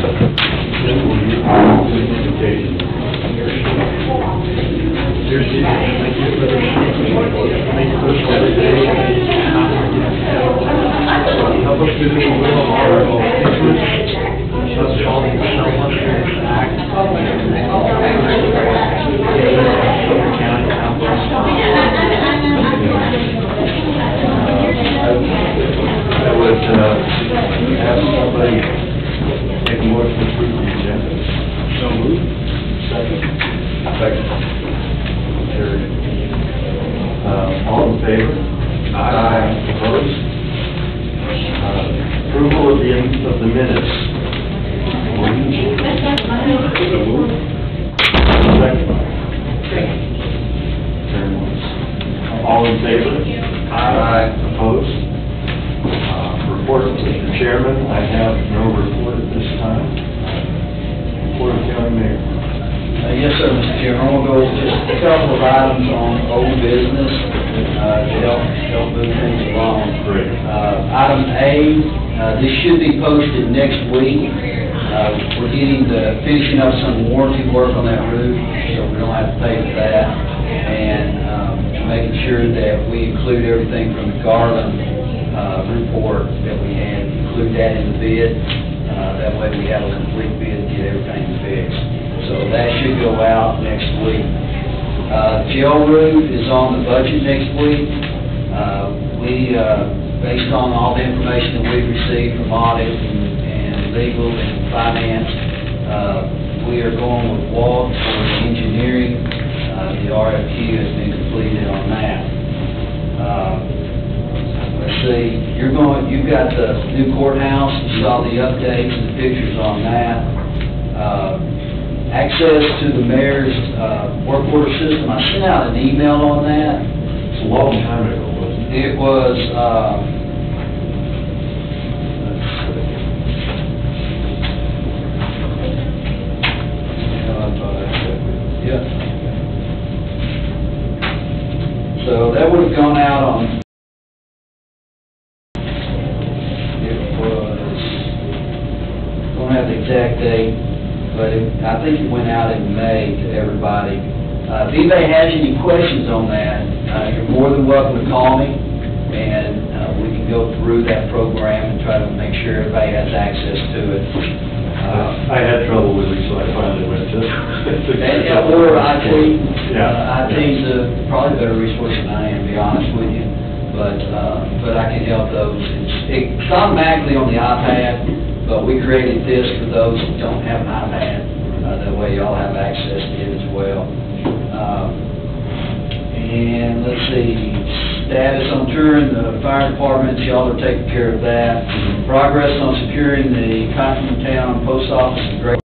Then we'll use the invitation. Here's the thank you for the help us do the will of our constituents. Thus shall the act Sumner County Council. I would have somebody make a motion to approve the agenda. So moved. Second. Carried. All in favor? Aye. Opposed? Approval of the minutes. So moved. Second. Turn once. All in favor? Aye. Opposed? Report to the chairman. I have no report at this time. Report of county mayor. Yes, sir, Mr. Chairman. We'll go just a couple of items on old business to help move things along. Great. Item A, this should be posted next week. We're finishing up some warranty work on that roof, so we don't have to pay for that. And making sure that we include everything from the Garland report that we had, include that in the bid. That way we have a complete bid to get everything fixed. So that should go out next week. Jail roof is on the budget next week. Based on all the information that we've received from audit and legal and finance, we are going with WALT for engineering. The RFQ has been completed on that. Let's see, you've got the new courthouse. You saw the updates and the pictures on that. Access to the mayor's work order system. I sent out an email on that. It's a long time ago, wasn't it? It was, so that would have gone out on, don't have the exact date, but I think it went out in May to everybody. If anybody has any questions on that, you're more than welcome to call me, and we can go through that program and try to make sure everybody has access to it. I had trouble with it, so I finally went to Or IT. Yeah. IT's probably a better resource than I am, to be honest with you. But I can help those. It's automatically on the iPad, but we created this for those who don't have an iPad. That way y'all have access to it as well. And let's see, status on touring the fire departments, y'all are taking care of that. Progress on securing the Town post office and great.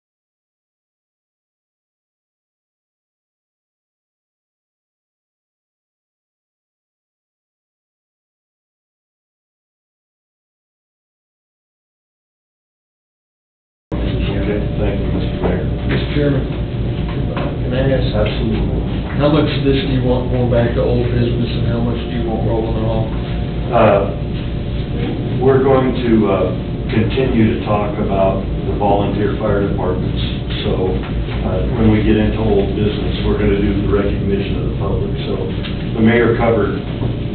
Thank you, Mr. Mayor. Mr. Chairman, can I ask, Absolutely. how much of this do you want going back to old business and how much do you want rolling it off? We're going to continue to talk about the volunteer fire departments. So when we get into old business, we're going to do the recognition of the public. So the mayor covered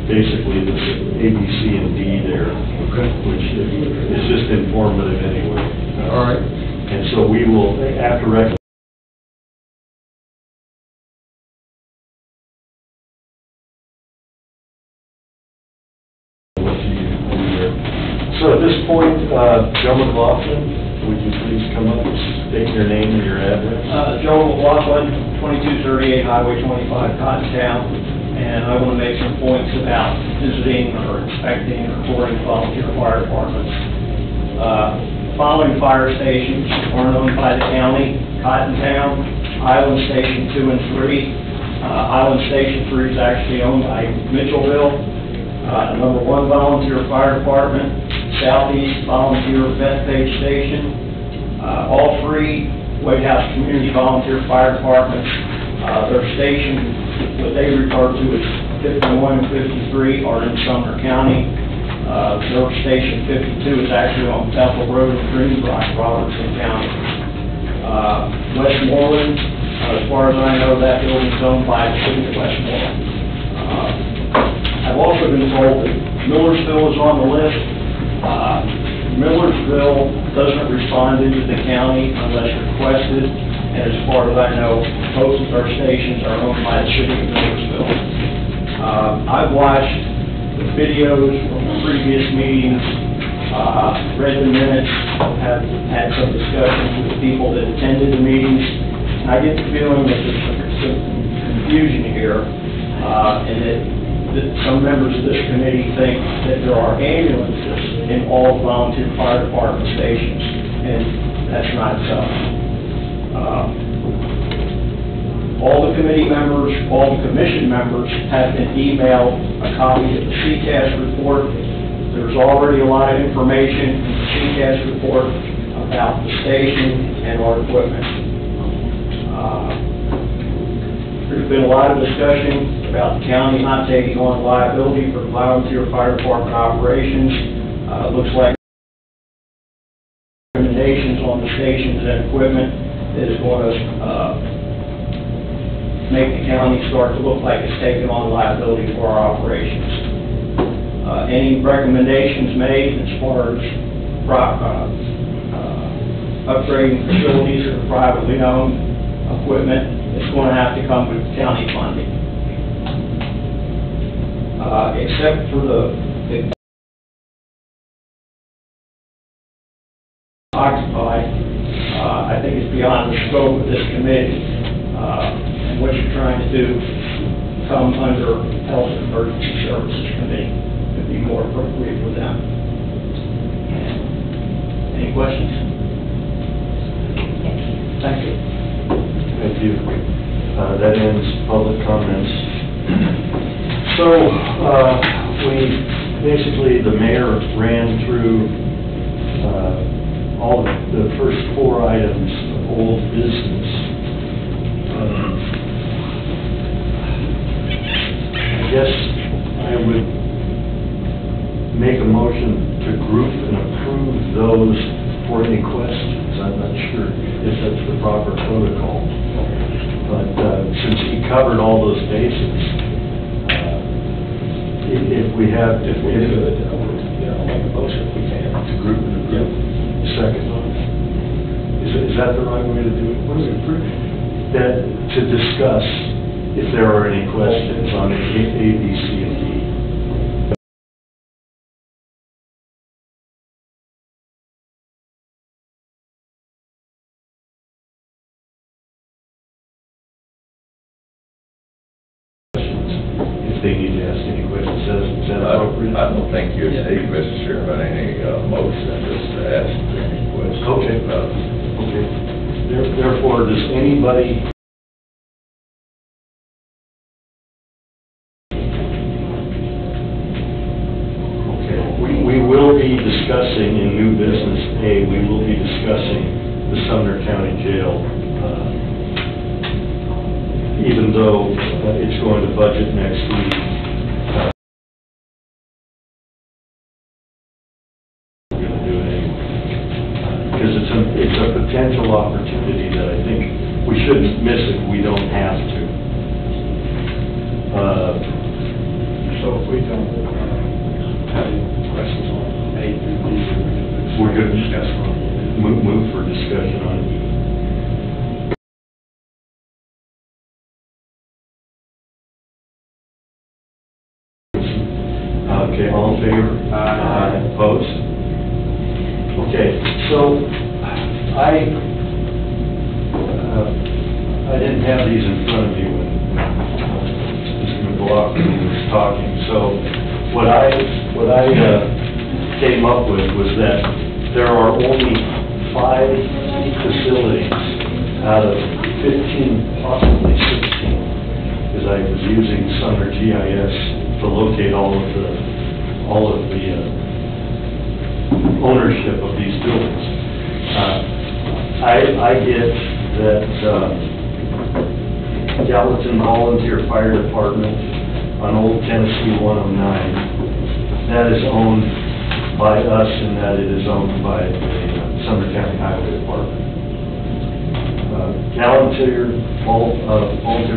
basically the A, B, C, and D there, which is just informative anyway. All right. And so we will, after recognition, so at this point, Joe McLaughlin, would you please come up and state your name and your address? Joe McLaughlin, 2238 Highway 25, Cottontown, and I want to make some points about visiting or inspecting or touring volunteer fire departments. Following fire stations are owned by the county: Cottontown, Island Station 2 and 3. Island Station 3 is actually owned by Mitchellville. Number 1 volunteer fire department, Southeast Volunteer Bethpage Station. All 3 White House Community Volunteer Fire Departments, their station, what they refer to as 51 and 53, are in Sumner County. Their station 52 is actually on Bethel Road in Greenbrook, Robertson County. Westmoreland, as far as I know, that building's owned by the city of Westmoreland. I've also been told that Millersville is on the list. Millersville doesn't respond into the county unless requested, and as far as I know, most of our stations are owned by the city of Millersville. I've watched the videos from the previous meetings, read the minutes, have had some discussions with the people that attended the meetings, and I get the feeling that there's some confusion here, and that some members of this committee think that there are ambulances in all volunteer fire department stations, and that's not so. All the committee members, all the commission members have been emailed a copy of the CCAS report. There's already a lot of information in the CCAS report about the station and our equipment. There's been a lot of discussion about the county not taking on liability for volunteer fire department operations. Looks like recommendations on the stations and equipment is going to make the county start to look like it's taking on liability for our operations. Any recommendations made as far as upgrading facilities that are privately owned equipment, it's going to have to come with county funding. Except for the occupied, I think it's beyond the scope of this committee. And what you're trying to do come under Health and Emergency Services Committee would be more appropriate for them. Any questions? Thank you. Thank you. That ends public comments. So, the mayor ran through all the first 4 items of old business. I guess I would make a motion to group and approve those for any questions. I'm not sure if that's the proper protocol. But since he covered all those bases, if we have, if we could, I'll make a motion if we can. To group and approve. Second. Is that the right way to do it? What is it? That to discuss if there are any questions on A, B, C, and D. If they need to ask any questions, is that appropriate? I don't think you need, Mr. Chairman, any motion just to ask any questions. Okay. Okay. Therefore, does anybody we will be discussing in new business A, we will be discussing the Sumner County Jail, even though it's going to budget next week. We're going to do it anyway. Because it's a potential opportunity that I think we shouldn't miss if we don't have to. So if we don't have any questions on A through B, we're going to discuss on move for discussion on E. Okay, all in favor? Aye. Opposed? Okay, so I didn't have these in front of me when Mr. McLaughlin was talking. So what I came up with was that there are only 5 facilities out of 15, possibly 16, because I was using Sumner GIS to locate all of the ownership of these buildings. I get that Gallatin Volunteer Fire Department on Old Tennessee 109, that is owned by us and that it is owned by the Sumner County Highway Department. Volunteer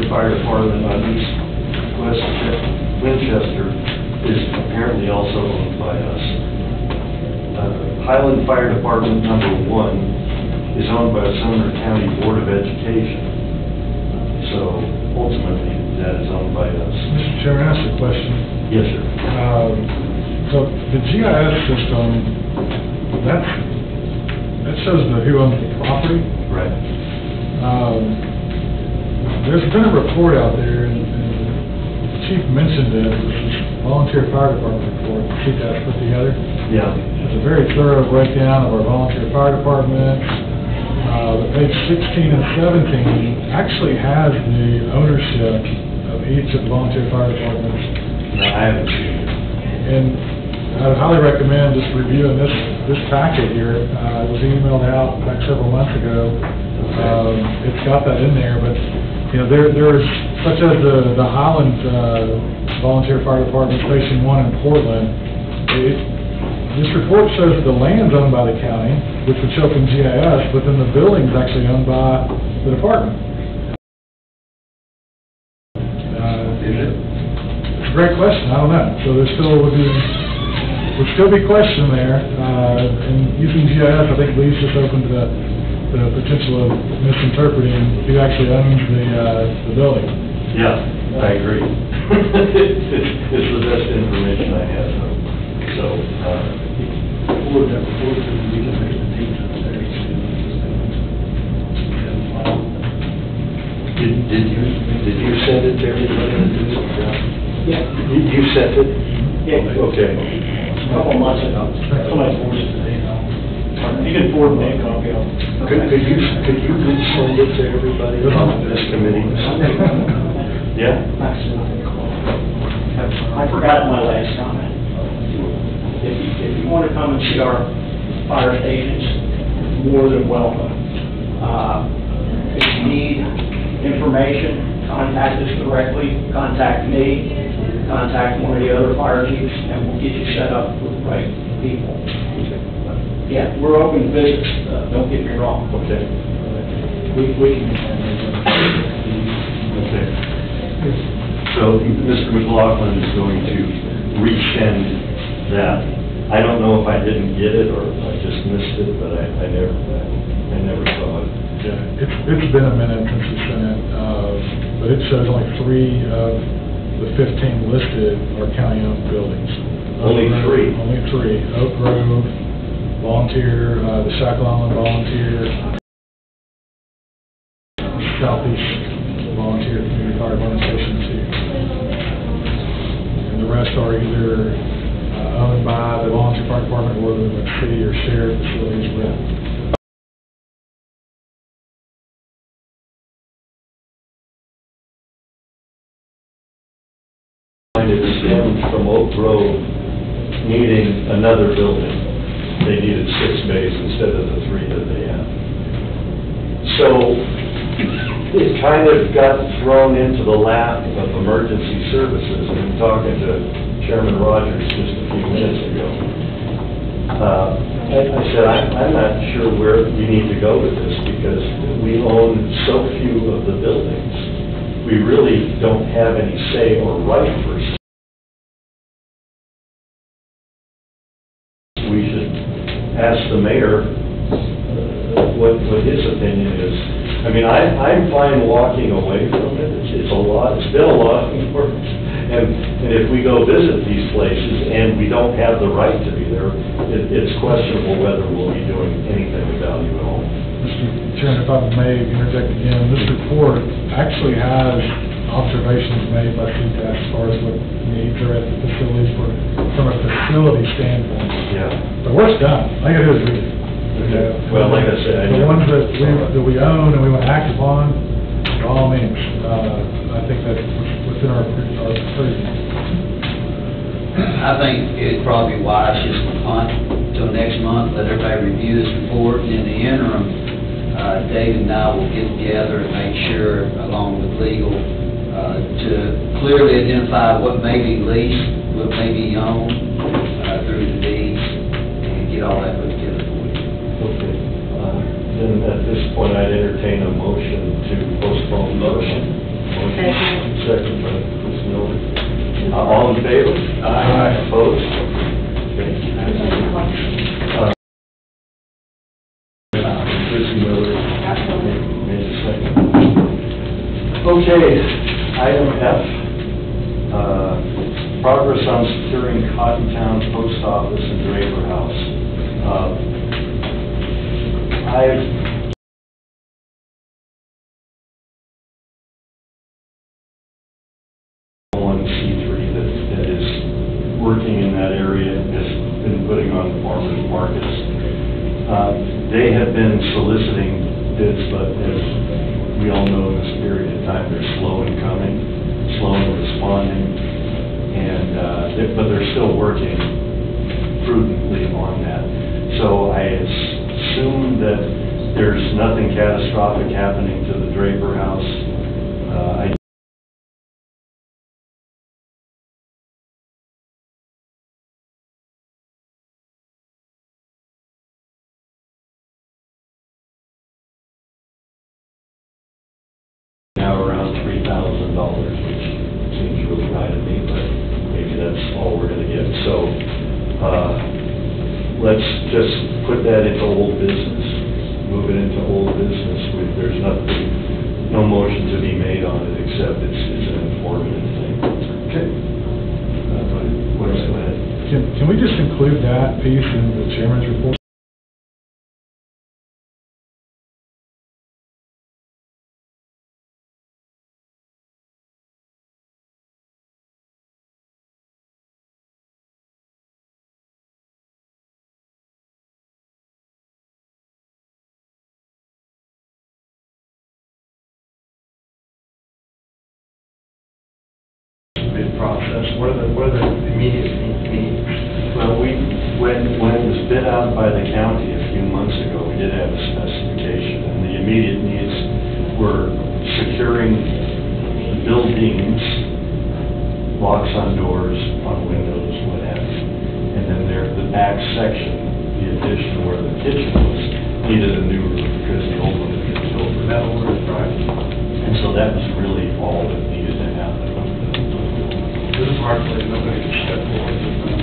Fire Department on East West Winchester is apparently also owned by us. Highland Fire Department number 1 is owned by the Sumner County Board of Education. So ultimately, that is owned by us. Mr. Chairman, I ask a question. Yes, sir. So the GIS system, that shows who owns the property. Right. There's been a report out there, and the chief mentioned it, this volunteer fire department report the chief has put together. Yeah. It's a very thorough breakdown of our volunteer fire departments. Page 16 and 17 actually has the ownership of each of the volunteer fire departments. No, I haven't seen it. And I would highly recommend just reviewing this packet here. It was emailed out back several months ago. It's got that in there, but you know, there's such as the Highland Volunteer Fire Department Station 1 in Portland. This report shows that the land's owned by the county, which would show up in GIS, but then the building's actually owned by the department. Is it? It's a great question. I don't know. So there still would still be question there. And using GIS, I think leaves us open to the potential of misinterpreting who actually owns the building. Yeah, I agree. It's the best information I have, though. So, Before that, we can make the details there. Did you send it to everybody to do it? Yeah. You sent it? Yeah. Okay. A couple months ago. Somebody forwarded it today, you can forward me a copy of it. Could you resend it to everybody on this committee? Yeah? I forgot my last comment. If you want to come and see our fire stations, more than welcome. If you need information, contact us directly, contact me, contact one of the other fire chiefs, and we'll get you set up with the right people. Yeah, we're open to business, don't get me wrong. Okay. We can. Okay. So Mr. McLaughlin is going to resend that. I don't know if I didn't get it or I just missed it, but I never saw it. Yeah, it's been a minute since we sent it, but it shows only 3 of the 15 listed are county-owned buildings. Only 3? Only 3. Oak Grove, Volunteer, the Shackle Island Volunteer, Southeast Volunteer Community Fire Department Station 2. And the rest are either owned by the Volunteer Fire Department or the city or shared facilities with. It stemmed from Oak Grove needing another building. They needed 6 bays instead of the 3 that they had. So it kind of got thrown into the lap of emergency services. And talking to Chairman Rogers just a few minutes ago, I said, I'm not sure where you need to go with this because we own so few of the buildings. We really don't have any say or right for. We should ask the mayor what his opinion is. I mean, I'm fine walking away from it. It's a lot. It's been a lot of work. And if we go visit these places and we don't have the right to be there, it's questionable whether we'll be doing anything of value at all. Mr. Chairman, if I may interject again, this report actually has observations made by CTAS as far as what needs are at the facilities from a facility standpoint. Yeah. The work's done. All you gotta do is read it. Okay. Well, like I said, the ones that we own and we want to act upon, by all means, I think that's within our purview. I think it'd probably be wise just to punt until next month, let everybody review this report, and in the interim, David and I will get together and make sure, along with legal, to clearly identify what may be leased, what may be owned through the deeds, and get all that put together for you. Okay. Then at this point, I'd entertain a motion to postpone. Motion. Second by Ms. Miller. All in favor? Aye. Opposed? Okay. Ms. Miller made a second. Okay, item F, progress on securing Cottontown Post Office and Draper House. I've C3 that is working in that area, has been putting on farmers markets. They have been soliciting bids, but as we all know, in this period of time, they're slow in coming, slow in responding, and but they're still working prudently on that. So I assume that there's nothing catastrophic happening to the Draper House. I now around $3,000, which seems really high to me, but maybe that's all we're gonna get. So, let's just put that into old business, move it into old business. There's nothing, no motion to be made on it, except it's an informative thing. Okay. Go ahead. Can we just include that piece in the chairman's report? Bid process, what are the immediate needs? Well, when it was bid out by the county a few months ago, we did have a specification, and the immediate needs were securing the buildings, locks on doors, on windows, what have you. And then the back section, the addition where the kitchen was, needed a new roof because the old one had been built for metal roof, right? And so that was really all that needed to happen. This is hard for nobody to step forward with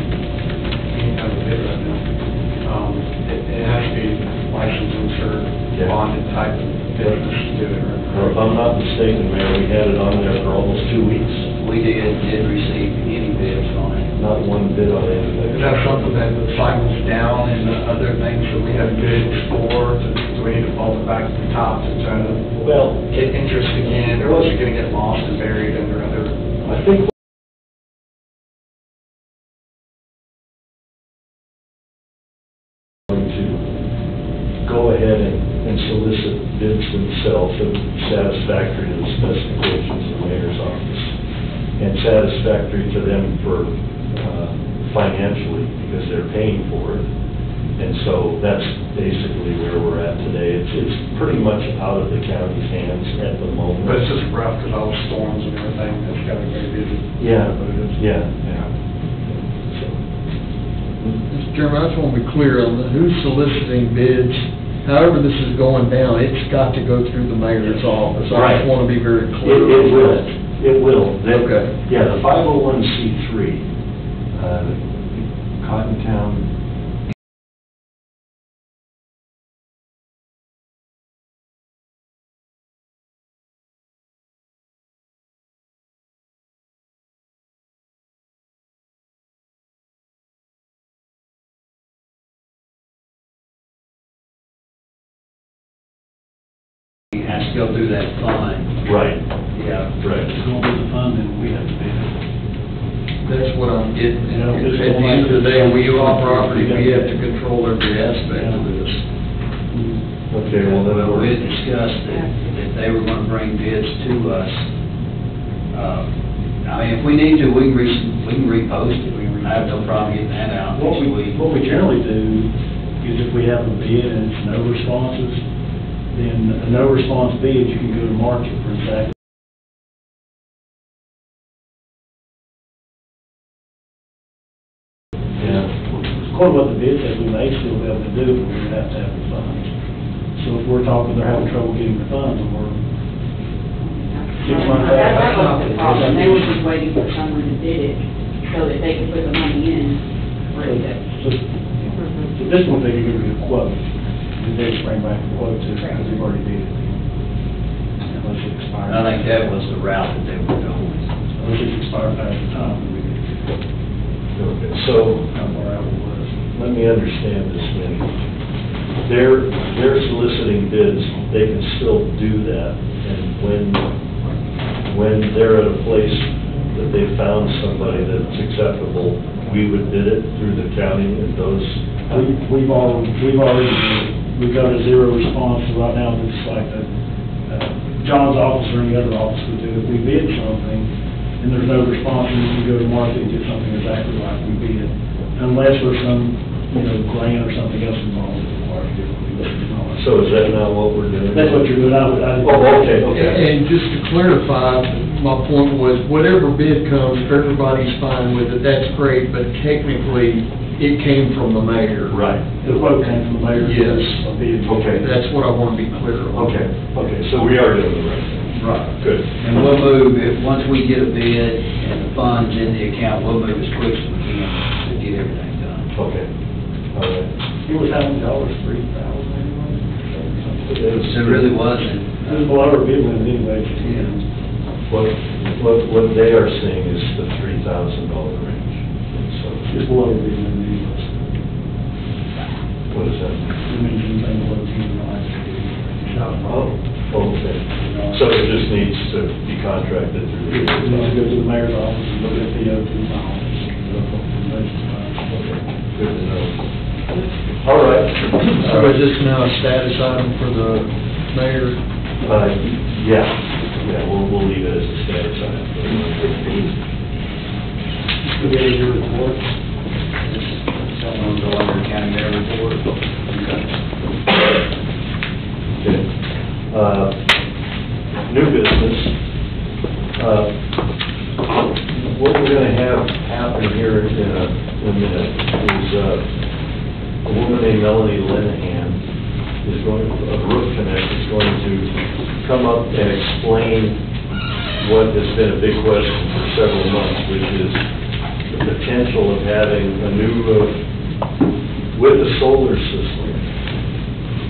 any kind of bid right now. It has to be licensed, insured, Yeah. bonded type of business to do it. If I'm not mistaken, Mayor, we had it on there for almost 2 weeks, We did receive any bids on it. not one bid on anything. Is that something that cycles down and other things that we have bids for? Do we need to fall back to the top to try to Well, get interest again, or is it going to get lost and buried under other? I think we're going to go ahead and solicit bids themselves that would be satisfactory to the specifications of the mayor's office, and satisfactory to them for financially, because they're paying for it. And so that's basically where we're at today. It's pretty much out of the county's hands at the moment. But it's just rough because all the storms and everything, it's got to be very busy. Yeah, yeah. So, Mr. Chairman, I just want to be clear on who's soliciting bids. However this is going down, it's got to go through the mayor's office. I Right. just want to be very clear. It will. It will. Okay. Yeah, the 501c3, Cottontown. It has to go through that fund. Right, Yeah. right. It's going to the fund, and we have to pay it. That's what I'm getting at. Yeah, At just the going end of the day, back to we the own property, property, we have to control every aspect of this. Okay, well, then Well, we had we're, discussed that they were gonna bring bids to us. I mean, if we need to, we can repost it. I have no problem getting that out What next week. we generally do is if we have a bid and it's no responses, then a no response bid, you can go to market for exactly. yeah. According to what the bid says, we may still be able to do it, but we're gonna have to have the funds. So if we're talking, they're having trouble getting the funds, or That wasn't the problem, they were just waiting for someone to bid it, so that they could put the money in, ready to. So this one, they can give you a quote, and they just bring back the quote to, because they've already bid it. Unless it expires. I think that was the route that they were going. Unless it's expired past the time, we could, Okay, so how far out it was. let me understand this, Vinnie. They're soliciting bids, they can still do that, and when they're at a place that they've found somebody that's acceptable, we would bid it through the county and those. We've already, we've got a zero response right now, it's like that, John's office or any other office would do. If we bid something, and there's no response, and we go to market and get something exactly like we bid, unless there's some, grant or something else involved that requires different. So is that not what we're doing? That's what you're doing, Oh, okay. And just to clarify, my point was, whatever bid comes, if everybody's fine with it, that's great, but technically, it came from the mayor. Right. The quote came from the mayor. Yes. A bid. Okay. That's what I want to be clear on. Okay, so we are doing the right thing. Right. Good. And we'll move, once we get a bid and the funds in the account, we'll move as quick as we can to get everything done. Okay, all right. It was how many dollars, $3,000 anyway? So it really wasn't. It was below our bid limit anyway. What they are saying is the $3,000 range. So, Just below our bid limit anyway. what is that? It means anything below 10 miles. Oh, okay. So it just needs to be contracted through the. We need to go to the mayor's office and look at the O2 miles. Okay, good to know. All right. So is this now a status item for the mayor? Yeah, we'll leave it as a status item. Do we have your report? Someone will go under county mayor report. Okay. New business. What we're gonna have happen here in a minute is, a woman named Melanie Linehan is going, of Roof Connect, is going to come up and explain what has been a big question for several months, which is the potential of having a new roof with a solar system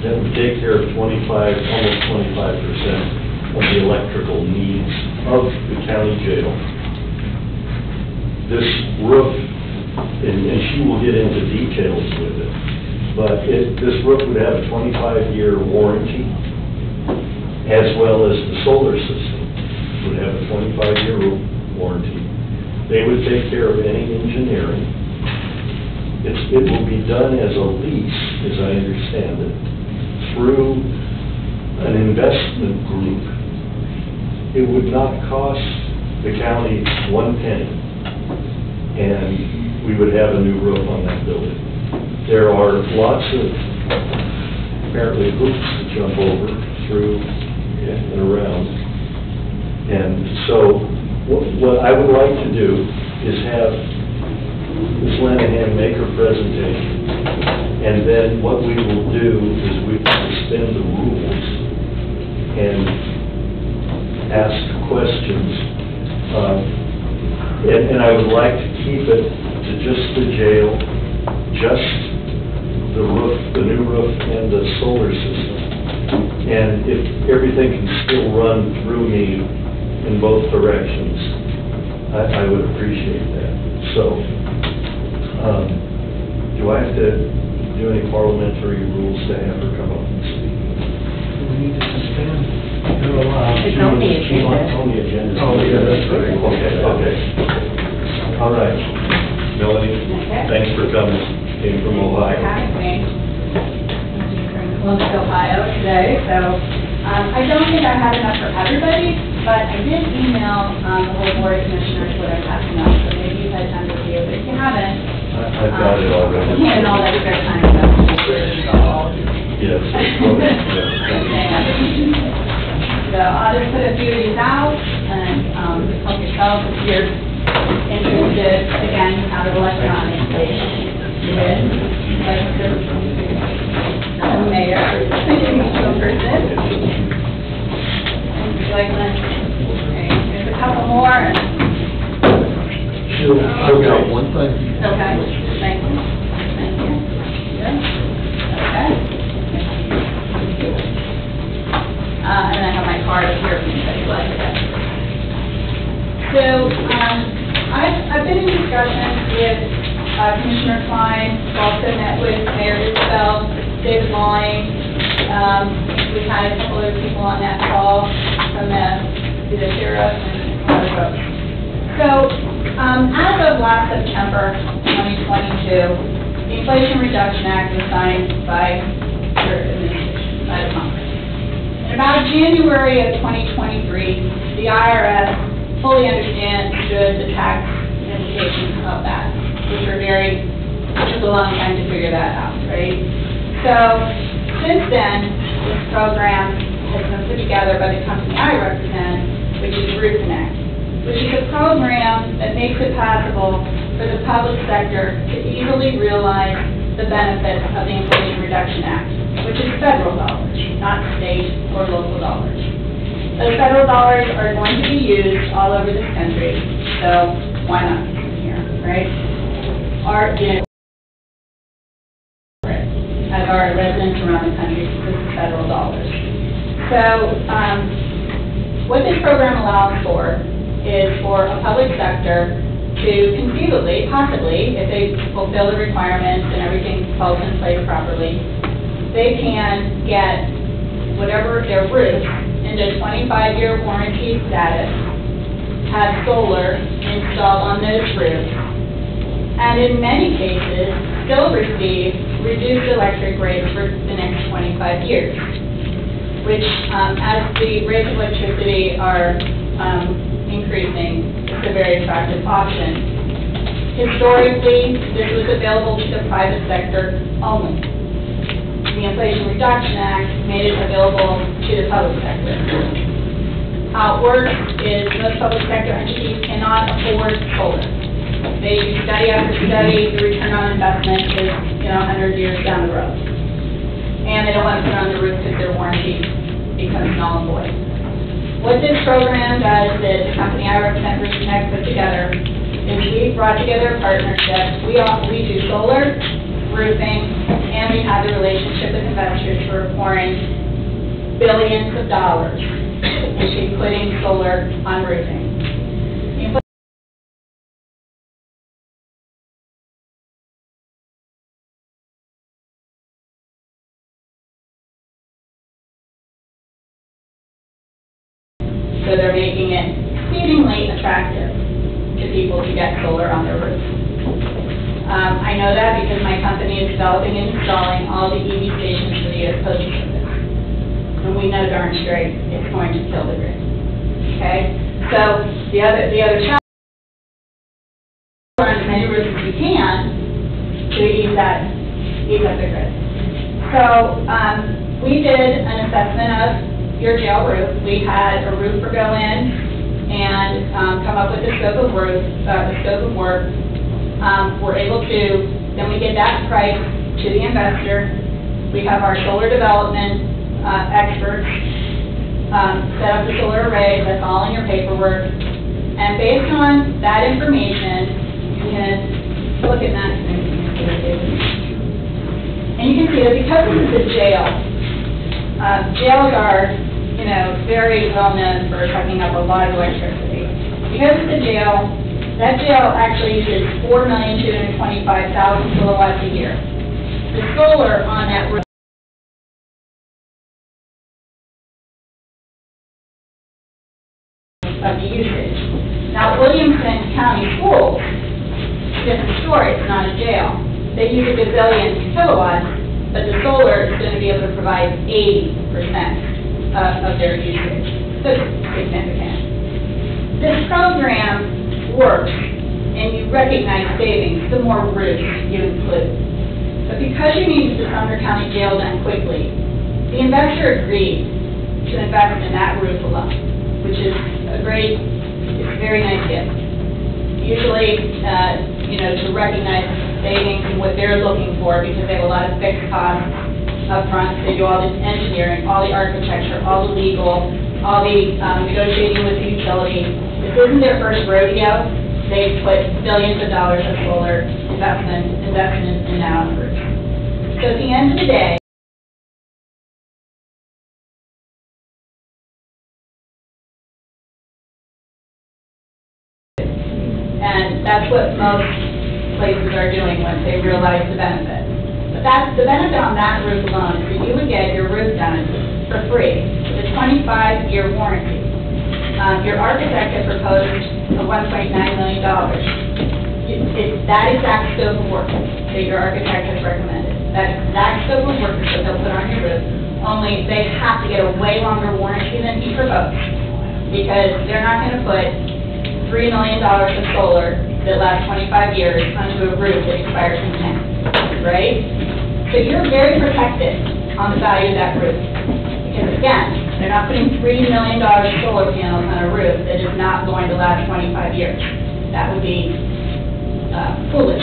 that would take care of almost 25% of the electrical needs of the county jail. This roof, and she will get into details with it, but this roof would have a 25-year warranty, as well as the solar system would have a 25-year warranty. They would take care of any engineering. It will be done as a lease, as I understand it, through an investment group. It would not cost the county one penny, and we would have a new roof on that building. There are lots of, apparently, hoops to jump over, through, and around. And so, what I would like to do is have Ms. Lanahan make her presentation, and then what we will do is we will suspend the rules and ask questions. And I would like to keep it to just the jail, just the roof, the new roof, and the solar system. And if everything can still run through me in both directions, I would appreciate that. So, do I have to do any parliamentary rules to have her come up and speak? We need to suspend. It's on the agenda. On the agenda. Oh, yeah, that's right. Okay. All right. Melanie, thanks for coming, came from Ohio. Columbus, Ohio today, so I don't think I have enough for everybody, but I did email the whole board of commissioners what I'm passing out, so maybe you've had time to review, but if you haven't, I've got it already. you can all that spare time, so Yes. So I'll just put a few of these out, and help yourself if you're interested, again, out of electronically. Mayor there. Nice to meet you in person. Would you like one? Okay, here's a couple more. And She'll got one thing. okay, thank you. Thank you. Good. Okay. And I have my card up here if anybody'd like it. So, I've been in discussions with Commissioner Klein, also met with Mayor Isabel, David Lawing. We've had a couple other people on that call from the sheriff and other folks. So, as of last September 2022, the Inflation Reduction Act was signed by your administration, by the Congress. In about January of 2023, the IRS fully understood the tax implications of that, which took a long time to figure that out, right? So, since then, this program has been put together by the company I represent, which is Root Connect, which is a program that makes it possible for the public sector to easily realize the benefits of the Inflation Reduction Act, which is federal dollars, not state or local dollars. Those federal dollars are going to be used all over this country, so why not use them here, right? As our residents around the country, this is federal dollars. So, what this program allows for is for a public sector to conceivably, possibly, if they fulfill the requirements and everything falls in place properly, they can get whatever their roof into 25-year warranty status, have solar installed on those roofs, and in many cases, still receive reduced electric rates for the next 25 years, which, as the rates of electricity are increasing, it's a very attractive option. Historically, this was available to the private sector only. The Inflation Reduction Act made it available to the public sector. How it works is most public sector entities cannot afford solar. They do study after study, the return on investment is 100 years down the road. And they don't want to put it on the roof because their warranty becomes null and void. What this program does is the company I represent, Root Connect, put together, is we brought together a partnership. We do solar, roofing, and we have a relationship with investors for pouring billions of dollars into putting solar on roofing. So they're making it exceedingly attractive to people to get solar on their roofs. I know that because my company is developing and installing all the EV stations for the U.S. Postal Service. And we know darn straight it's going to kill the grid. Okay? So the other challenge is on as many roofs as we can to ease up the grid. So we did an assessment of your jail roof. We had a roofer go in and come up with a scope of work. We're able to, then we get that price to the investor. We have our solar development experts set up the solar array. That's all in your paperwork. And based on that information, you can look at that. And you can see that because this is a jail, jails are, very well known for sucking up a lot of electricity. Because it's a jail, that jail actually uses 4,225,000 kilowatts a year. The solar on that roof of the usage. Now, Williamson County Schools, different story, it's not a jail. They use a gazillion kilowatts, but the solar is going to be able to provide 80% of their usage. So it's significant. This program works, and you recognize savings the more roofs you include. But because you need the Sumner County Jail done quickly, the investor agreed to invest in that roof alone, which is a very nice gift. Usually, to recognize savings and what they're looking for, because they have a lot of fixed costs up front. They do all the engineering, all the architecture, all the legal, all the negotiating with the utility. This isn't their first rodeo. They've put billions of dollars of solar investment in now on the roof. So at the end of the day, and that's what most places are doing once they realize the benefit. But that's the benefit on that roof alone is that you would get your roof done for free with a 25-year warranty. Your architect had proposed a $1.9 million. It's that exact scope of work that your architect has recommended. That exact scope of work is what they'll put on your roof, only they have to get a way longer warranty than he proposed, because they're not going to put $3 million of solar that lasts 25 years onto a roof that expires in 10, right? So you're very protected on the value of that roof. Because again, they're not putting $3 million of solar panels on a roof that is not going to last 25 years. That would be foolish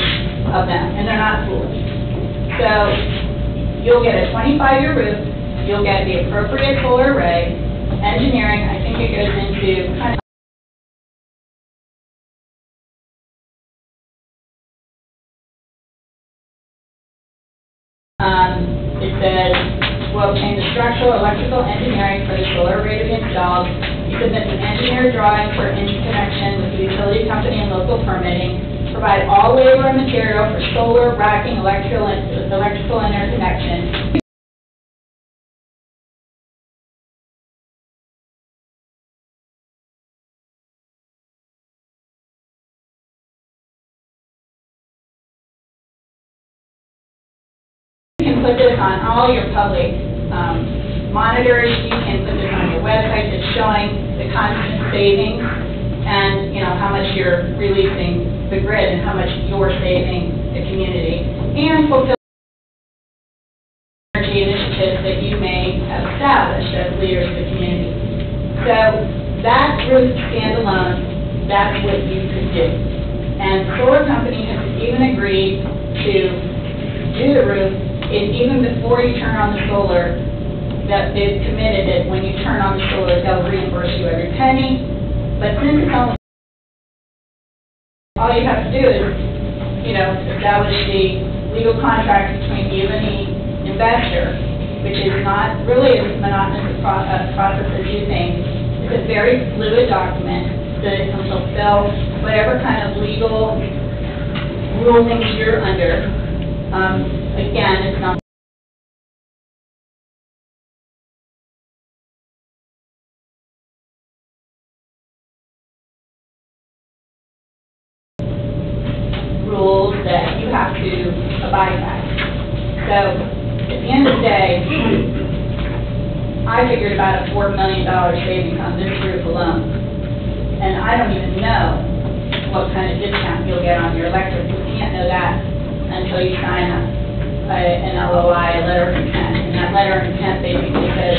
of them, and they're not foolish. So you'll get a 25-year roof, you'll get the appropriate solar array, engineering, I think it goes into kind of it says, will obtain the structural electrical engineering for the solar array to be installed. You submit an engineer drawing for interconnection with the utility company and local permitting. Provide all labor and material for solar, racking, electrical interconnection. You can put this on all your public monitors. You can put this on your website that's showing the constant savings and, you know, how much you're releasing the grid and how much you're saving the community, and fulfill energy initiatives that you may have established as leaders of the community. So that roof standalone, that's what you could do. And the solar company has even agreed to do the roof, even before you turn on the solar, that they've committed that when you turn on the solar, they'll reimburse you every penny. But since it's only, all you have to do is, you know, establish the legal contract between you and the investor, which is not really as monotonous a process as you think. It's a very fluid document that it can fulfill whatever kind of legal rulings you're under. Again, it's not rules that you have to abide by. So, at the end of the day, I figured about a $4 million savings on this roof alone. And I don't even know what kind of discount you'll get on your electric. You can't know that until you sign an LOI, a letter of intent. And that letter of intent basically says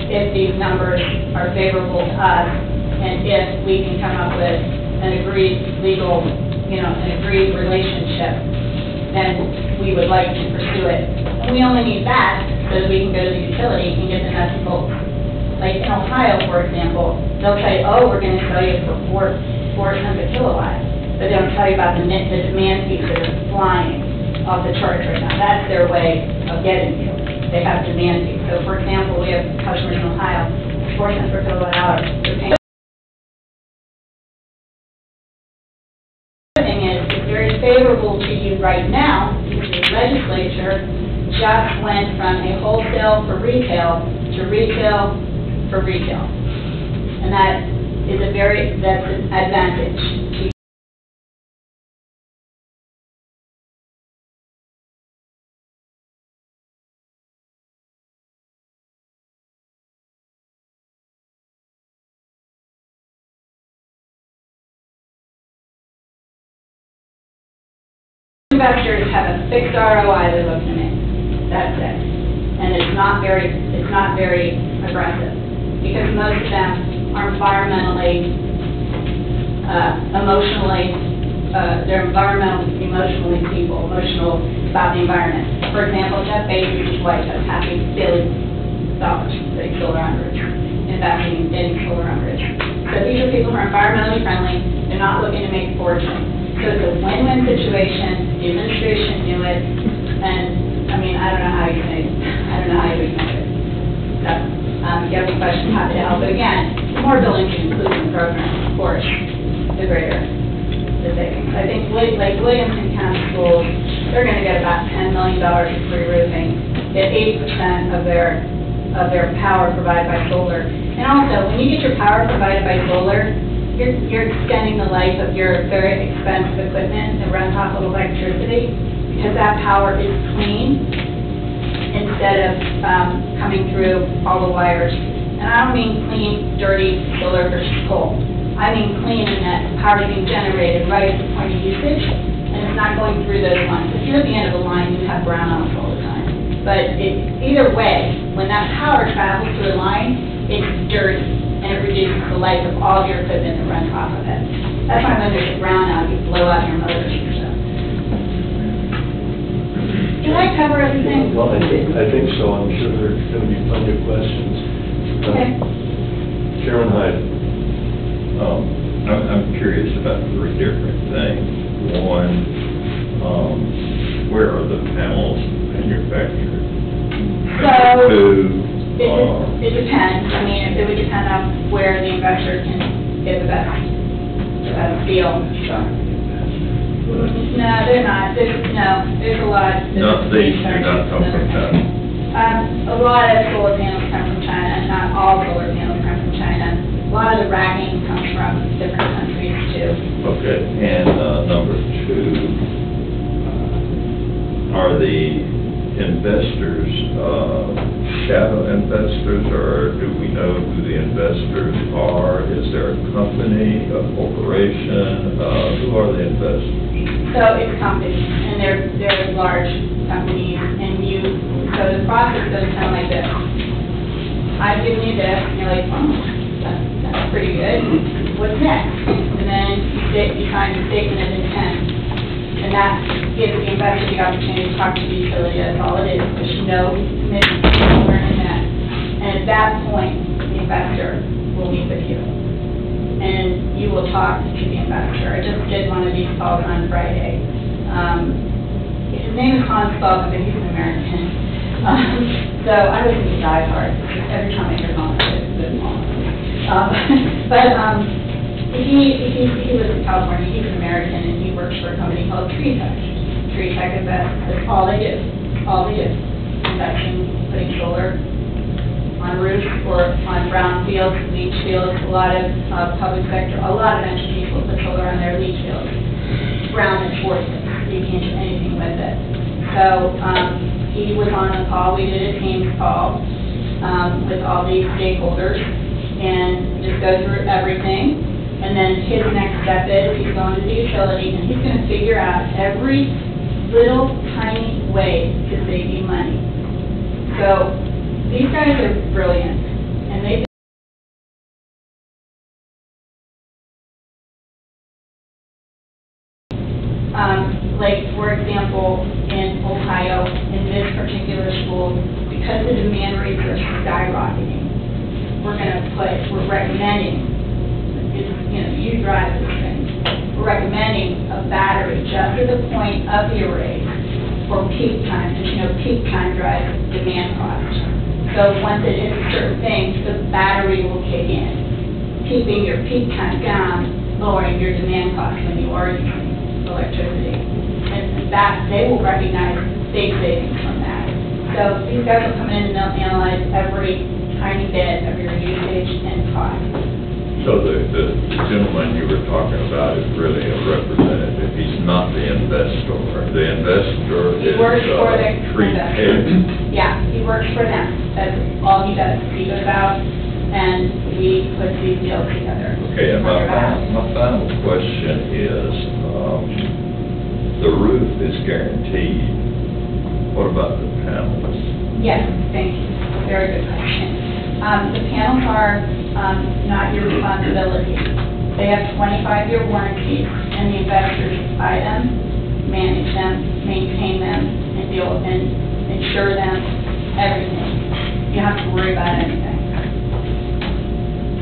if these numbers are favorable to us and if we can come up with an agreed legal, you know, an agreed relationship, then we would like to pursue it. And we only need that so that we can go to the utility and get the nuts and bolts. Like in Ohio, for example, they'll say, oh, we're going to sell you for 4 cents a kilowatt, but they don't tell you about the demand peaks that are flying off the charts right now. That's their way of getting you. They have demand peaks. So, for example, we have customers in Ohio, 4 cents per kilowatt hour. They're paying. The thing is, it's very favorable to you right now because the legislature just went from a wholesale for retail to retail for retail. And that is that's an advantage to you. Investors have a fixed ROI they're looking to make. That's it. And it's not very aggressive because most of them are environmentally, emotionally, they're emotional about the environment. For example, Jeff Bezos' wife has half $500 billion putting solar on roofs, investing in getting solar on roofs. So these are people who are environmentally friendly, they're not looking to make a fortune. So it's a win-win situation, the administration knew it, and, I mean, I don't know how you ignore it. So, if you have any questions, happy to help. But again, the more buildings you include in the program, of course, the greater the savings. I think, like Williamson County Schools, they're gonna get about $10 million of free roofing, get 80% of their power provided by solar. And also, when you get your power provided by solar, you're extending the life of your very expensive equipment that runs off of electricity, because that power is clean instead of coming through all the wires. And I don't mean clean, dirty solar versus coal. I mean clean in that the power is being generated right at the point of usage, and it's not going through those lines. If you're at the end of the line, you have brownouts all the time. But either way, when that power travels through the line, it's dirty, and it reduces the life of all your equipment that runs off of it. That's why when there's a brownout, you blow out your motors and stuff. Did I cover everything? Well, I think so. I'm sure there's going to be plenty of questions. Okay. Chairman Hyde. I'm curious about three different things. One, where are the panels manufactured? So, Two, it depends. I mean, it would depend on where the investor can get the best deal, so. No, they're not. There's a lot. no, these do not come from China. A lot of solar panels come from China, not all solar panels come from China. A lot of the racking comes from different countries too. Okay, and number two, are the investors shadow investors, or do we know who the investors are? Is there a company, a corporation? Who are the investors? So it's companies, and they're large companies, and so the process goes kind of like this. I've given you this, and you're like, oh, that's pretty good. What's next? And then you sign the statement of intent, and that gives the investor the opportunity to talk to the utility. That's all it is. There's no commitment or intent. And at that point, the investor will meet with you, and you will talk to the investor. I just did one of these calls on Friday. His name is Hans Falk, but he's an American. So I was in diehard. Every time I hear Hans, it's a bit long. But he lives in California. He's an American, and he works for a company called Tree Tech. Tree Tech Invest. That's all they do. All they do. Investing, putting solar on roofs or on brown fields, leach fields. A lot of public sector, a lot of venture people put solar on their leach fields. Brown and forces. You can't do anything with it. So he was on a call. We did a Teams call with all these stakeholders and just go through everything. And then his next step is he's going to the utility and he's going to figure out every little tiny way to save you money. So these guys are brilliant, and they like, for example, in Ohio, in this particular school, because the demand rates are skyrocketing, we're recommending, you drive this thing, we're recommending a battery just at the point of the array for peak time, and peak time drives demand costs. So once it hits a certain thing, the battery will kick in, keeping your peak time down, lowering your demand costs when you are using electricity. And that, they will recognize big savings from that. So these guys will come in and they'll analyze every tiny bit of your usage and cost. So the gentleman you were talking about is really a representative. He's not the investor. The investor He is works for the Tree Tech. Yeah, he works for them. That's all he does. He goes out and he puts these deals together. Okay, and my final question is, the roof is guaranteed. What about the panels? Yes, thank you. Very good question. The panels are not your responsibility. They have 25-year warranties, and the investors buy them, manage them, maintain them, and deal and insure them everything. You don't have to worry about anything.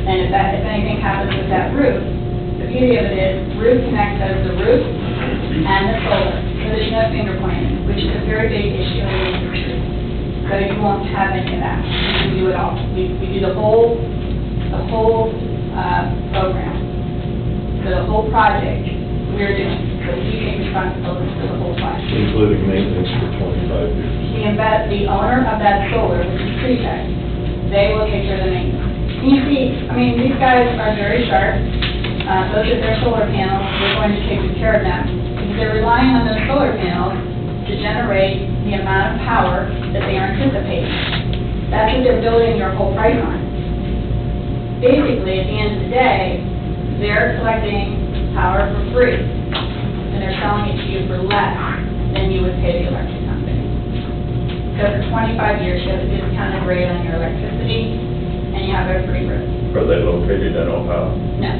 And if anything happens with that roof, the beauty of it is roof connects as the roof and the solar. So there's no finger pointing, which is a very big issue in the industry. So you won't have any of that. We do it all. We do the whole program. So the whole project we're doing. So we take responsibility for the whole project. Including maintenance for 25 years. The owner of that solar, which is Prefect, they will take care of the maintenance. And you see, I mean, these guys are very sharp. Those are their solar panels. We're going to take good care of them. Because they're relying on those solar panels to generate the amount of power that they are anticipating. That's what they're building your whole price on. Basically, at the end of the day, they're collecting power for free, and they're selling it to you for less than you would pay the electric company. So for 25 years, you have a discounted rate on your electricity, and you have a free roof. Are they located in Ohio? No.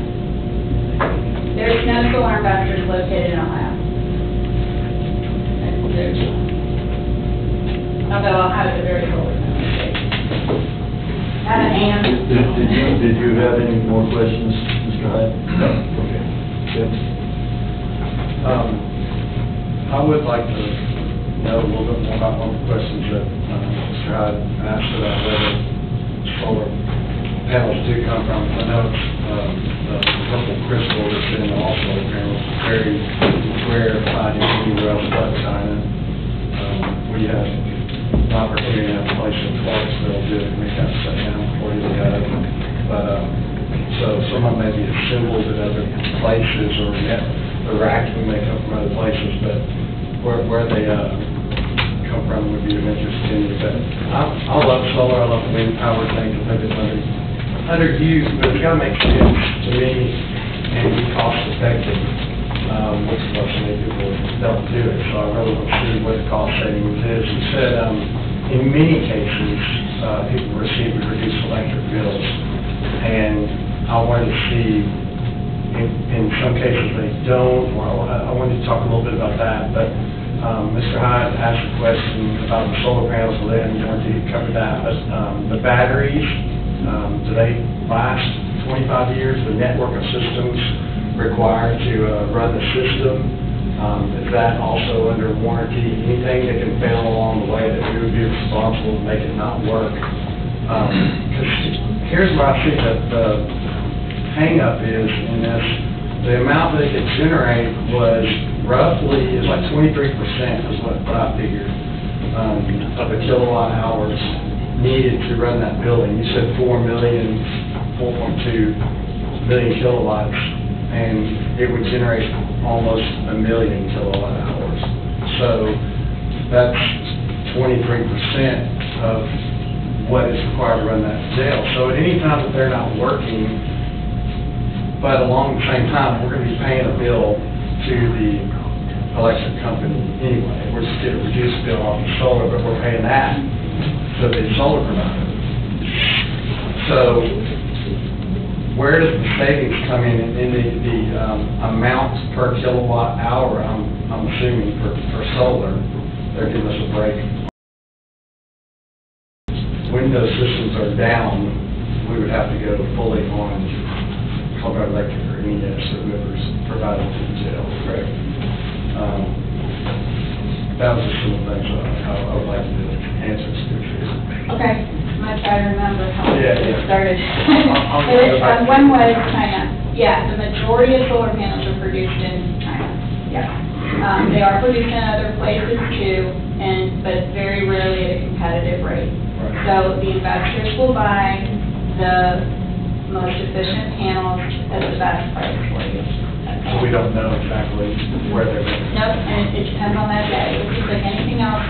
There's no solar investors located in Ohio. Although Ohio is a very solar state. Did you have any more questions, Mr. Hyde? No. Okay. Tim? I would like to know a little bit more about one of the questions that Mr. Hyde asked about where the solar panels do come from. I know the purple crystal that's in all solar panels is very rare to find anywhere else but China. We had an opportunity to have a place in Clarksville do it, and we got shut down before we got it. But, so some of them may be assembled at other places, or actually may come from other places, but where they come from would be of interest to me. But I love solar, I love the wind power thing, I think it's underused, but it's got to make sense to me and be cost effective, which is what so many people don't do it. So I really want to see what the cost savings is. You said in many cases people receive reduced electric bills, and I wanted to see in some cases they don't. Well, I wanted to talk a little bit about that, but Mr. Hyde asked a question about the solar panels, so they didn't want to cover that. But the batteries, do they last 25 years? The network of systems required to run the system, is that also under warranty? Anything that can fail along the way that we would be responsible to make it not work? Because here's where I see that the hang-up is in this. The amount that it could generate was roughly, it's like 23% is what I figured, of the kilowatt hours needed to run that building. You said 4.2 million kilowatts, and it would generate almost 1 million kilowatt hours. So that's 23% of what is required to run that jail. So at any time that they're not working, but along the same time, we're going to be paying a bill to the electric company anyway. We're just getting a reduced bill off the solar, but we're paying that to the solar provider. So where does the savings come in the amount per kilowatt hour? I'm assuming for solar, they're giving us a break. When those systems are down, we would have to go fully on Colorado Electric or MES or whoever's providing to the jail, correct? That was just some of the things I would like to answer to. Okay, I'm gonna try to remember how Yeah, it yeah. started. I'll go back. One was China. Yeah, the majority of solar panels are produced in China. Yeah. They are produced in other places too, but very rarely at a competitive rate. Right. So the investors will buy the most efficient panels at the best price for you. So we don't know exactly where they're going. Nope, and it depends on that day. It's just like anything else,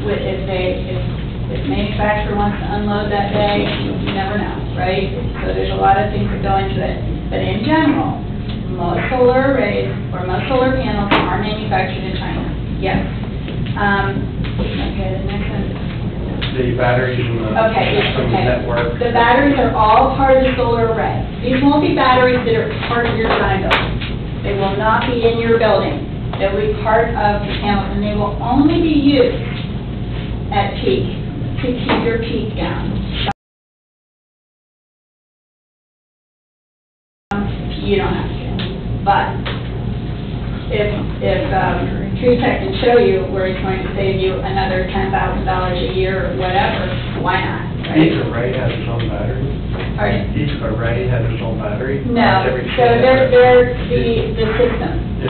if the manufacturer wants to unload that day, you never know, right? So there's a lot of things that go into it. But in general, most solar arrays or most solar panels are manufactured in China. Yes. Okay, the next one. The batteries and the system network. The batteries are all part of the solar array. These won't be batteries that are part of your design building. They will not be in your building. They'll be part of the panels, and they will only be used at peak, to keep your peak down. You don't have to, but if True Tech can show you where it's going to save you another $10,000 a year or whatever, why not? Each array has its own battery? Pardon? Each array has its own battery? No, Every so they're the system.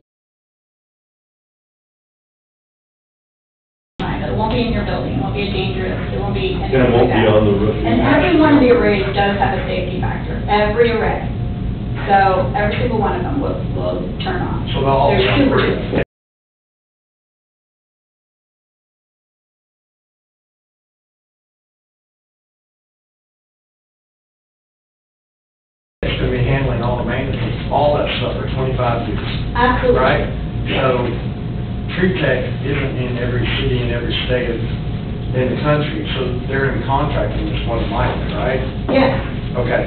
It won't be in your building, it won't be dangerous, it won't be anything And it won't like be that. on the roof. And every one of the arrays does have a safety factor, every array. So every single one of them will turn on. So they'll all They're sound super pretty. It's gonna be handling all the maintenance, all that stuff for 25 years. Absolutely. Right? So, Tree Tech isn't in every city and every state in the country, so they're in contracting with one of mine, right? Yes. Okay.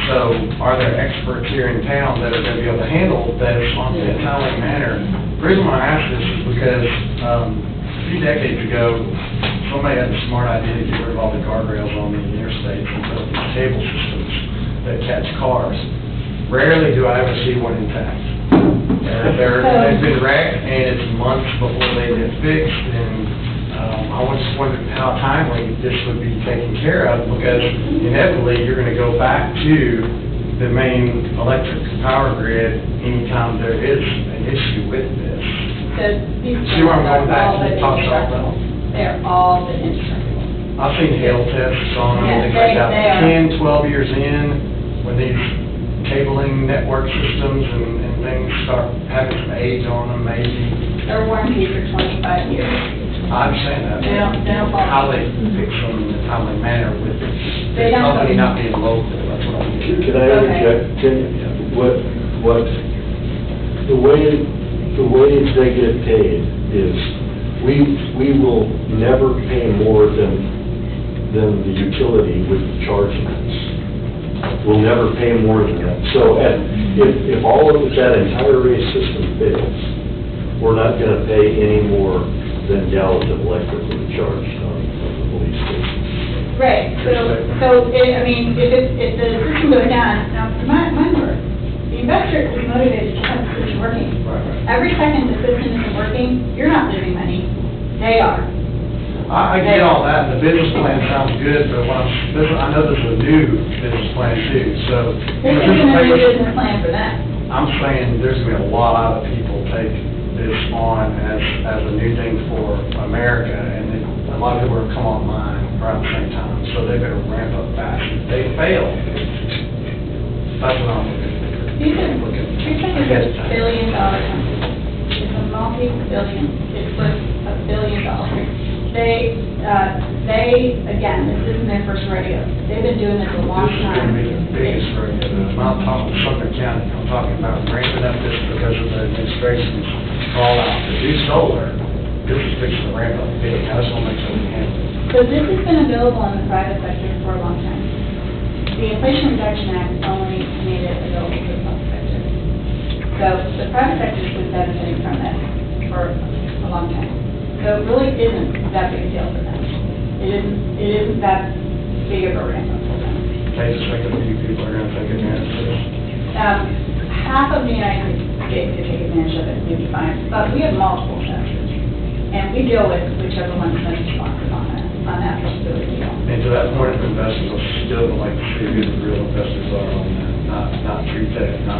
So, are there experts here in town that are gonna be able to handle this on a timely manner? The reason why I ask this is because, a few decades ago, somebody had the smart idea to get rid of all the guardrails on the interstates and put up these cable systems that catch cars. Rarely do I ever see one intact. They've been wrecked, and it's months before they get fixed, and I was just wondering how timely this would be taken care of, because inevitably, you're gonna go back to the main electric power grid anytime there is an issue with this. So these See where I'm going are back all to the but top indestructible. They're all but indestructible. I've seen hail tests on them, Yeah, things like that. they are. 10, 12 years in, when these cabling network systems and things start having some age on them, maybe. Their warranties are 25 years. I understand that. They don't fall. How they fix them in a timely manner with the They don't. company not being local, that's what I'm getting. Can I interject? The way they get paid is, we will never pay more than the utility would charge us. We'll never pay more than that. So if all of that entire array system fails, we're not gonna pay any more than gallons of electric would charge on the police station. Right, so, I mean, if the system goes down, now, remember, the investor is motivated to have the system working. Right. Every second the system isn't working, you're not losing money, they are. I get all that, and the business plan sounds good, but I know there's a new business plan too, so. This isn't a new business plan for them. I'm saying there's gonna be a lot of people take this on as a new thing for America, and a lot of people are gonna come online around the same time, so they better ramp up fast. If they fail, that's what I'm looking for. Tree Tech is $1 billion company. It's a multi-billion, it's worth $1 billion. They, again, this isn't their first rodeo. They've been doing this a long This is gonna time. be the biggest rodeo. I'm not talking Sumner County, I'm talking about ramping up this because of the administration's fallout. To do solar, this is fixing to ramp up big. I just wanna make sure we handle it. So this has been available in the private sector for a long time. The Inflation Reduction Act only made it available to the public sector. So the private sector has been benefiting from this for a long time. So it really isn't that big a deal for them. It isn't that big of a ramp up for them. Okay, just like a few people are gonna take advantage of this. Half of the United States could take advantage of it, maybe 5, but we have multiple sectors. And we deal with whichever one's most responsive on that particular deal. And to that point, investors will still like to see who the real investors are on that, not Tree Tech, not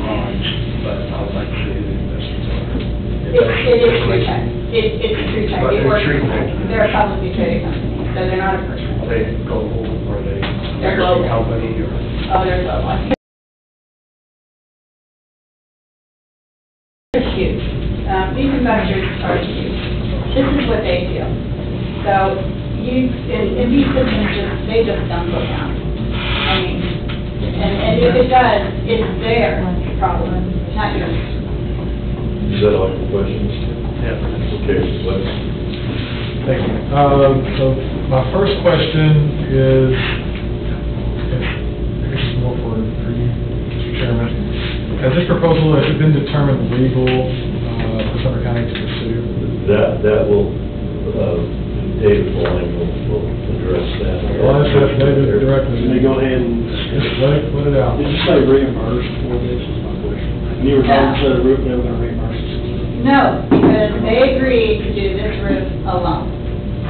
Orange, but I would like to see who the investors are. It is True Tech. It's True Tech. But They they're work- Tree Tech. They're a publicly traded company, so they're not a person. Are they global, or are they They're American global. company, or? Oh, they're global. They're huge. These investors are huge. This is what they do. So and these systems they just don't go down. I mean, and if it does, it's their problem, not yours. Is that all your questions? Yeah. Okay, let's. Thank you. So my first question is, I guess it's more for you, Mr. Chairman. Has this proposal, has it been determined legal Sumner County to pursue? That will, David Bowling will address that. Well, that's David directly. Let me go ahead and Let it out. Did you say reimbursed for this is my question? And you were talking to the roof, they were gonna reimburse us. No, because they agreed to do this roof alone.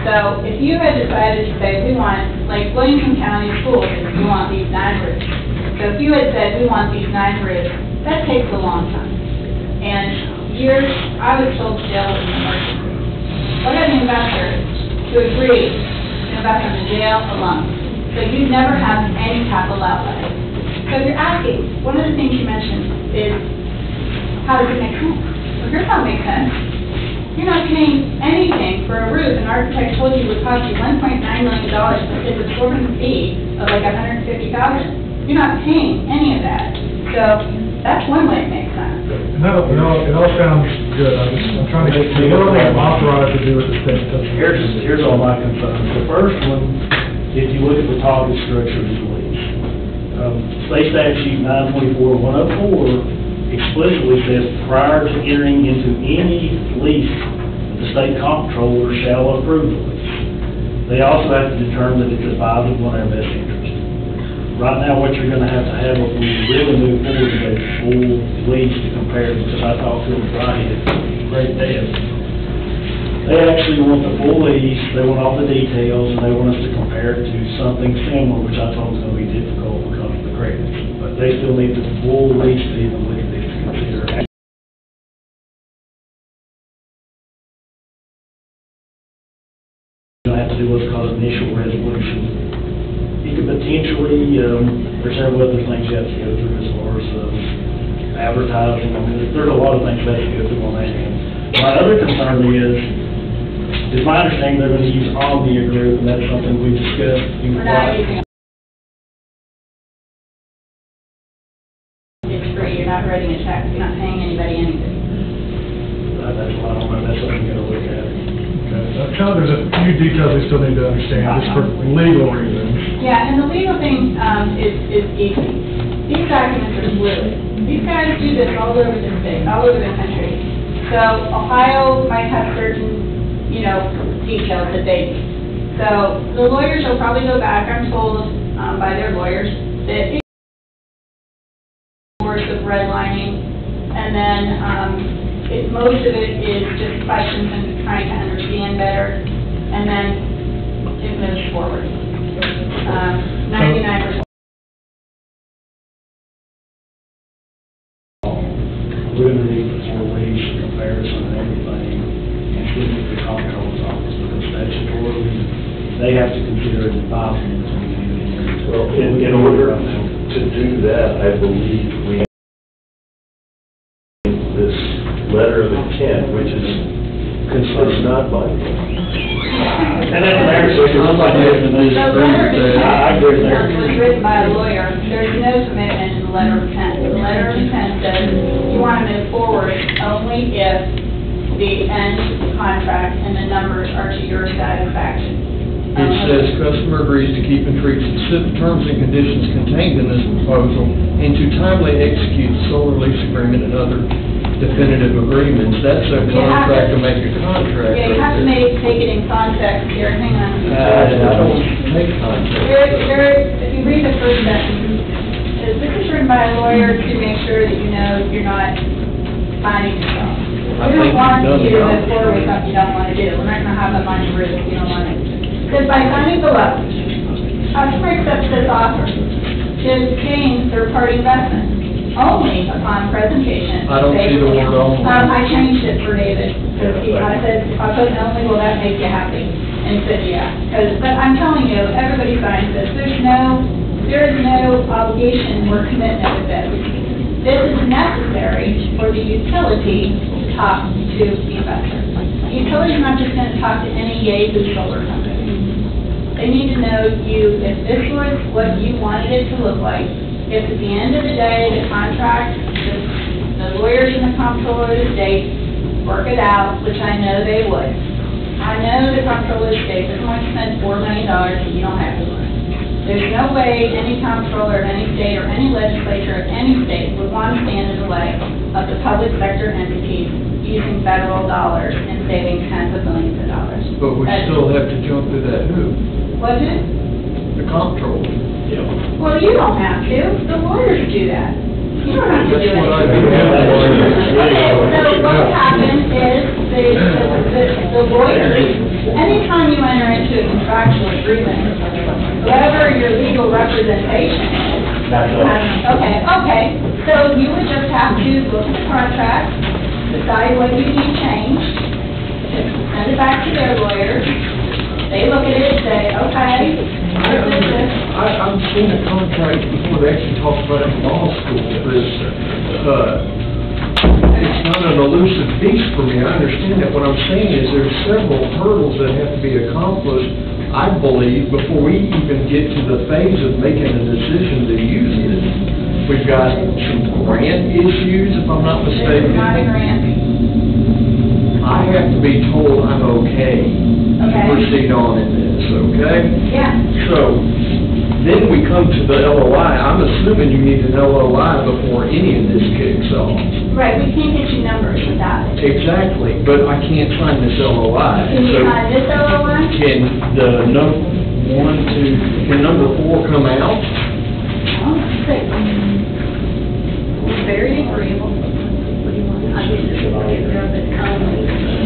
So if you had decided to say, we want, like Williamson County Schools, we want these 9 roofs. So if you had said, we want these 9 roofs, that takes a long time. And I was told to jail was an emergency. What an investor to agree to invest in the jail alone. So you never have any capital outlay. So if you're asking, one of the things you mentioned is, how does it make sense? Well, here's how it makes sense. You're not paying anything for a roof. An architect told you it would cost you $1.9 million, but it's a absorbent fee of like $150,000. You're not paying any of that. So that's one way it makes sense. No, it all sounds good. I'm trying to get, what are they authorized to do at the state? Here's all my concerns. The first one, if you look at the target structure of the lease, state statute 924-104 explicitly says prior to entering into any lease, the state comptroller shall approve the lease. They also have to determine that it's advisable in their best interest. Right now, what you're gonna have if we really move forward is a full lease to compare, because I talked to them Friday at Great Dad. They actually want the full lease, they want all the details, and they want us to compare it to something similar, which I told them is gonna be difficult because of the credits. But they still need the full lease to even look at this to consider. You'll have to do what's called initial resolution. You could potentially, there's several other things you have to go through as far as advertising. I mean, there's a lot of things you have to go through on that end. My other concern is my understanding they're going to use Omnia Group, and that's something we discussed. We're not using it's free. You're not writing a check. You're not paying anybody anything. That's why I don't know, that's something you got to look at. There's a few details we still need to understand, just for legal reasons. Yeah, and the legal thing is easy. These documents are fluid. These guys do this all over the state, all over the country. So Ohio might have certain, details that they need. So the lawyers will probably go back, I'm told by their lawyers, that course of redlining, and then most of it is just questions and trying to understand better, and then it moves forward. 99%. We're going to need the full lease, comparison, and everything, including the comptroller's office, because statutorily, they have to consider it advisable to be in here. Well, in order to do that, I believe we have this letter of intent, which is not binding. And that's their system. The letter of intent I agree with that. was written by a lawyer. There's no commitment in the letter of intent. The letter of intent says you want to move forward only if the end contract and the numbers are to your satisfaction. It says customer agrees to keep and treat specific terms and conditions contained in this proposal and to timely execute solar lease agreement and other definitive agreements. That's a contract to make a contract. Yeah, you have to take it in context here. Hang on. I don't make contracts. If you read the first sentence, it says, this is written by a lawyer to make sure that you know you're not binding yourself. We don't want you to move forward with something you don't want to do. We're not going to have them on your roof if you don't want it. Because by signing below, customer accepts this offer to obtain third-party investment only upon presentation. I don't see the word only. I changed it for David, because I said, if I put only, will that make you happy? And he said, yeah. But I'm telling you, everybody signs this. There is no obligation or commitment with this. This is necessary for the utility to talk to the investor. The utility is not just going to talk to any Yahoo solar company. They need to know if this was what you wanted it to look like, if at the end of the day, the contract, the lawyers and the comptroller of the state work it out, which I know they would. I know the comptroller of the state doesn't want to spend $4 million and you don't have the money. There's no way any comptroller of any state or any legislature legislature of any state would want to stand in the way of the public sector entities using federal dollars and saving tens of millions of dollars. But we still have to jump through that hoop, What is it? the comptroller. Well, you don't have to. The lawyers do that. You don't have to do it. That's what I do. Okay, so what happens is the lawyers, anytime you enter into a contractual agreement, whatever your legal representation is. Okay, so you would just have to look at the contract, decide what you need changed, send it back to their lawyers. They look at it, say, okay, this. I've seen a contract before they actually talked about it in law school, but it's not an elusive beast for me. I understand that. What I'm saying is there's several hurdles that have to be accomplished, I believe, before we even get to the phase of making a decision to use it. We've got some grant issues, if I'm not mistaken. It's not a grant. I have to be told I'm okay to Okay. proceed on in this, okay? Yeah. So, then we come to the LOI. I'm assuming you need an LOI before any of this kicks off. Right, we can't get you numbers without it. Exactly, but I can't sign this LOI. Can you So sign this LOI? can the can number 4 come out? Oh, great. Very agreeable. What do you want? I think this is what it does, it's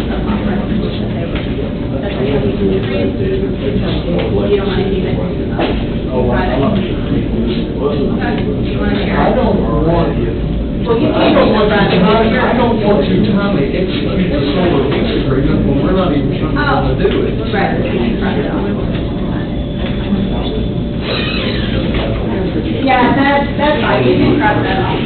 of my resolution they were. That's what you can agree. You don't want to do that. Private. Okay. You want to share? I don't want, Well, you can't do no private. I don't want to timely execute the solar lease agreement when we're not even sure how to do it. Right, it's being private. Yeah, that's fine, you can cross that off.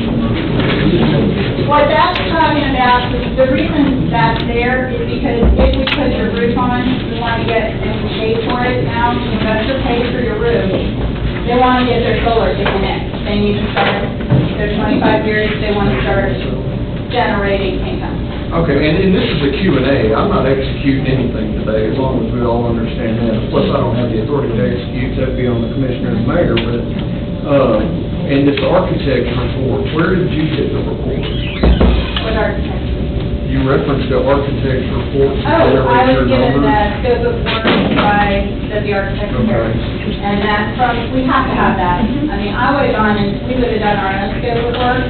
What that's talking about, the reason that's there is because if we put your roof on, we want to get, and we pay for it now, the investor pays for your roof, they want to get their solar to connect. They need to start, their 25 years, they want to start generating income. Okay, and this is a Q&A. I'm not executing anything today, as long as we all understand that. Plus, I don't have the authority to execute, that'd be on the commissioner and mayor, but, and this architect's report, where did you get the report? What architect? You referenced the architect's report to Oh, I generate was your given numbers? the scope of work by the architect here. Okay. And that's from, we have to have that. I mean, I would have gone and, we would have done our own scope of work,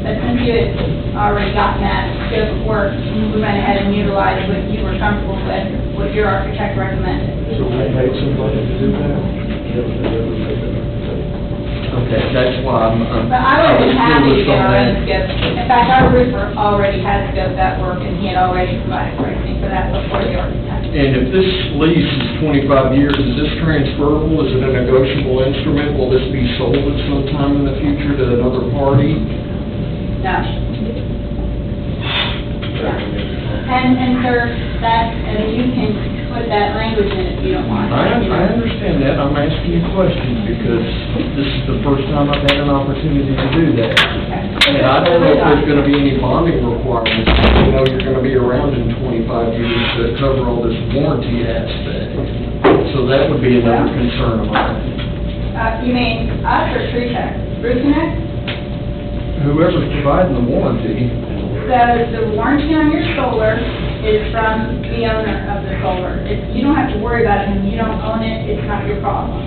but since you had already gotten that scope of work, we went ahead and utilized what you were comfortable with, what your architect recommended. So we paid somebody to do that? Okay, that's why But I would have been happy to clueless get on our own that. scope. In fact, our roofer already had scoped that work, and he had already provided pricing for that before the architect. And if this lease is 25 years, is this transferable? Is it a negotiable instrument? Will this be sold at some time in the future to another party? No. And sir, and you can put that language in if you don't want. I understand that. I'm asking you questions because this is the first time I've had an opportunity to do that. And I don't know if there's gonna be any bonding requirements. You know, you're gonna be around in 25 years to cover all this warranty aspect. So that would be another concern of mine. You mean us or True Tech? Roof Connect? Whoever's providing the warranty, So the warranty on your solar is from the owner of the solar. You don't have to worry about it, and you don't own it, it's not your problem.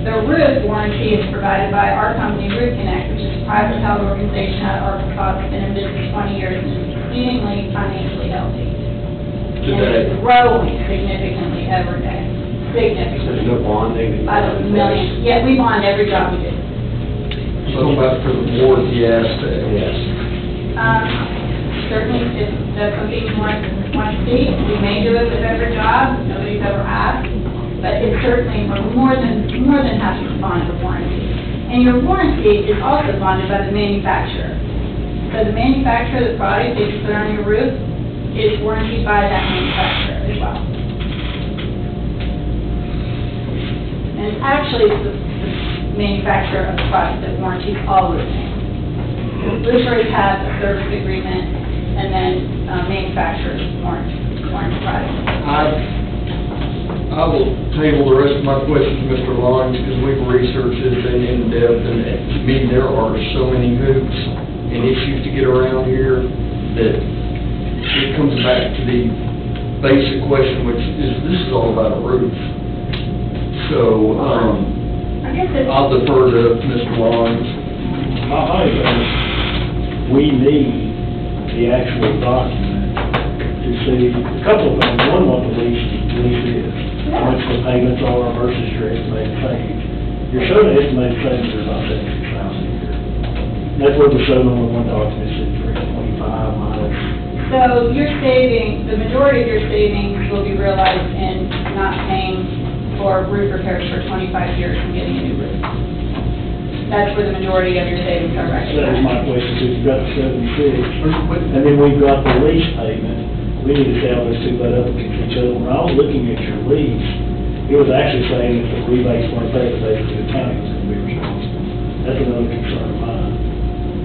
The roof warranty is provided by our company, Roof Connect, which is a private held organization out of Arkansas, that's been in business 20 years and is exceedingly financially healthy. And today. it's growing significantly every day, significantly. There's no bonding. By the millions. Yeah, we bond every job we do. so about for the warranty aspect. Yes. Certainly, if that's something you want to see, we may do it with every job, nobody's ever asked, but it's certainly, we're more than happy to bond the warranty. And your warranty is also bonded by the manufacturer. So the manufacturer of the product that you put on your roof is warranted by that manufacturer as well. And actually, it's the manufacturer of the product that warranties all roofing. Roofers have a service agreement, and then manufacturers warrant products. I will table the rest of my questions, Mr. Long, because we've researched this thing in depth, and to me, there are so many hoops and issues to get around here that it comes back to the basic question, which is, this is all about a roof. So, I guess it's, I'll defer to Mr. Long. My thing is, we need the actual document to see a couple of things. One, what the lease is, how much the payments are versus your estimated savings. Your showing estimated savings are about $76,000 a year. That's what we're showing on the one document, it's $325 minus. so your savings, the majority of your savings will be realized in not paying for roof repairs for 25 years and getting a new roof. That's where the majority of your savings are That was recognized. my question, so you've got the 76, and then we've got the lease payment. We need to see how those two butt up against each other. When I was looking at your lease, it was actually saying that the rebates weren't paid, basically the county was going to be responsible. That's another concern of mine.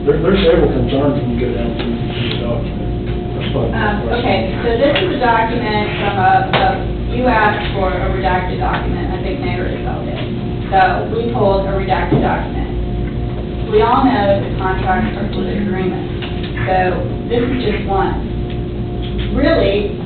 There's several concerns when you go down through this document. That's my question. Okay, so this is a document from you asked for a redacted document, I think Mayor Isabel did. So we pulled a redacted document. We all know that contracts are fluid agreements, so this is just one. Really,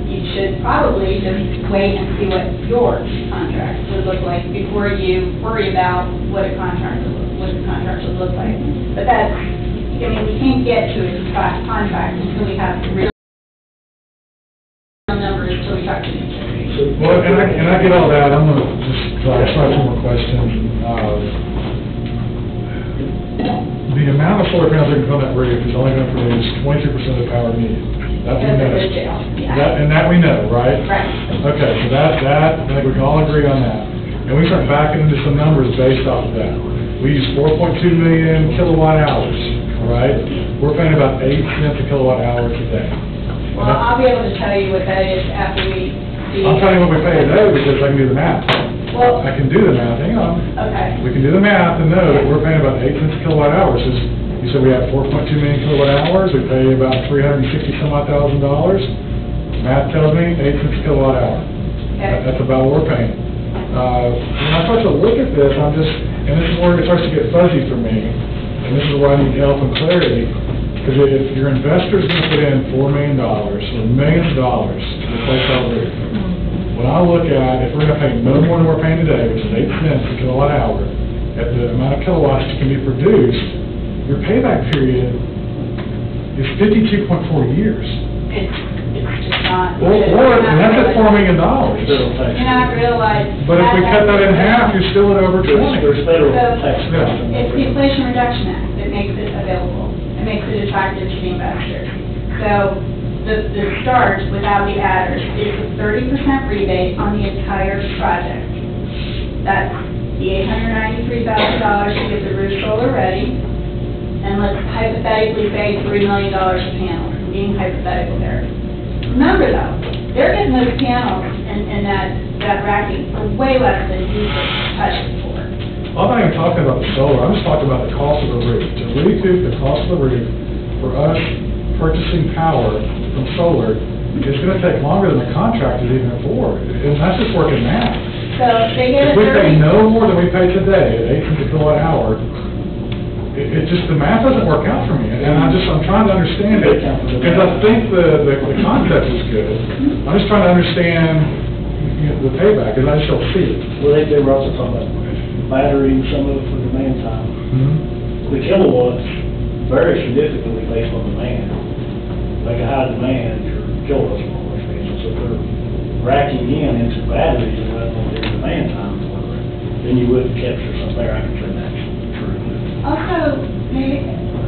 you should probably just wait and see what your contract would look like before you worry about what the contract would look like. But that's, I mean, we can't get to a contract until we have the real numbers, until we talk to each other. Well, and I get all that, I'm gonna just start some more questions. The amount of solar panels that can put on that roof is only gonna produce 22% of the power needed. That we know. That's a good deal, yeah. And that we know, right? Right. Okay, so that, I think we can all agree on that. And we start backing into some numbers based off of that. We use 4.2 million kilowatt hours, all right? We're paying about 8 cents a kilowatt hour today. Well, I'll be able to tell you what that is after we see. I'm telling you what we pay today because I can do the math. Well, I can do the math, hang on. okay. We can do the math and know that we're paying about 8 cents a kilowatt hour. So you said we have 4.2 million kilowatt hours, we pay about $360,000. Math tells me 8 cents a kilowatt hour. Okay. That's about what we're paying. When I start to look at this, I'm just, and this is where it starts to get fuzzy for me, and this is where I need help and clarity, because if your investor's going to put in $4 million, or millions of dollars to replace our roof, when I look at, if we're going to pay no more than we're paying today, which is 8 cents a kilowatt hour, at the amount of kilowatts that can be produced, your payback period is 52.4 years. It's just not. And that's at $4 million. Federal tax. You're not realizing. But if we cut that in half, you're still at over 20. There's federal tax. Yeah. It's the Inflation Reduction Act that makes it available. It makes it attractive to the investor. So the start without the adders is a 30% rebate on the entire project. That's the $893,000 to get the roof solar ready. And let's hypothetically say $3 million of panels. I'm being hypothetical there. Remember though, they're getting those panels and that racking for way less than you could touch it for. I'm not even talking about the solar, I'm just talking about the cost of the roof. To recoup the cost of the roof, for us purchasing power from solar, it's gonna take longer than the contract is even afford. And that's just working math. So they get a If we pay 30. no more than we pay today, at 8 cents a kilowatt hour, it just, the math doesn't work out for me. And I'm trying to understand it, because I think the concept is good. I'm just trying to understand, the payback, because I just don't see it. Well, they were also talking about batteries, some of it for demand time. The kilowatts vary significantly based on demand. Like a high demand, your kilowatts are more expensive, so if they're racking into batteries and running on their demand time, then you wouldn't capture some there. I can say that's true. Also, the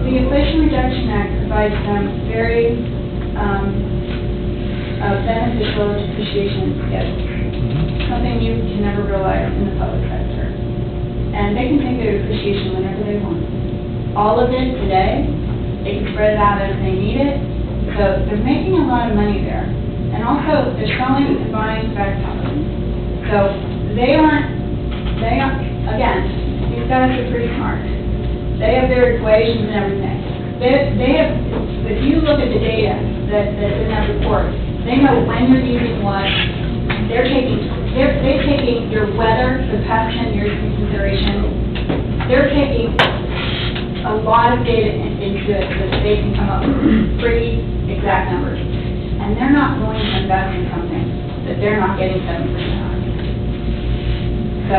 Inflation Reduction Act provides them very beneficial depreciation schedules, something you can never realize in the public sector. And they can take their depreciation whenever they want. All of it today, they can spread it out as they need it, so they're making a lot of money there. And also, they're selling and buying back houses. So they aren't, again, these guys are pretty smart. They have their equations and everything. They have, if you look at the data that's in that report, they know when you're using what. They're taking they're taking your weather, the past 10 years into consideration. They're taking a lot of data into it so that they can come up with pretty exact numbers. And they're not going to invest in something that they're not getting 7% on. So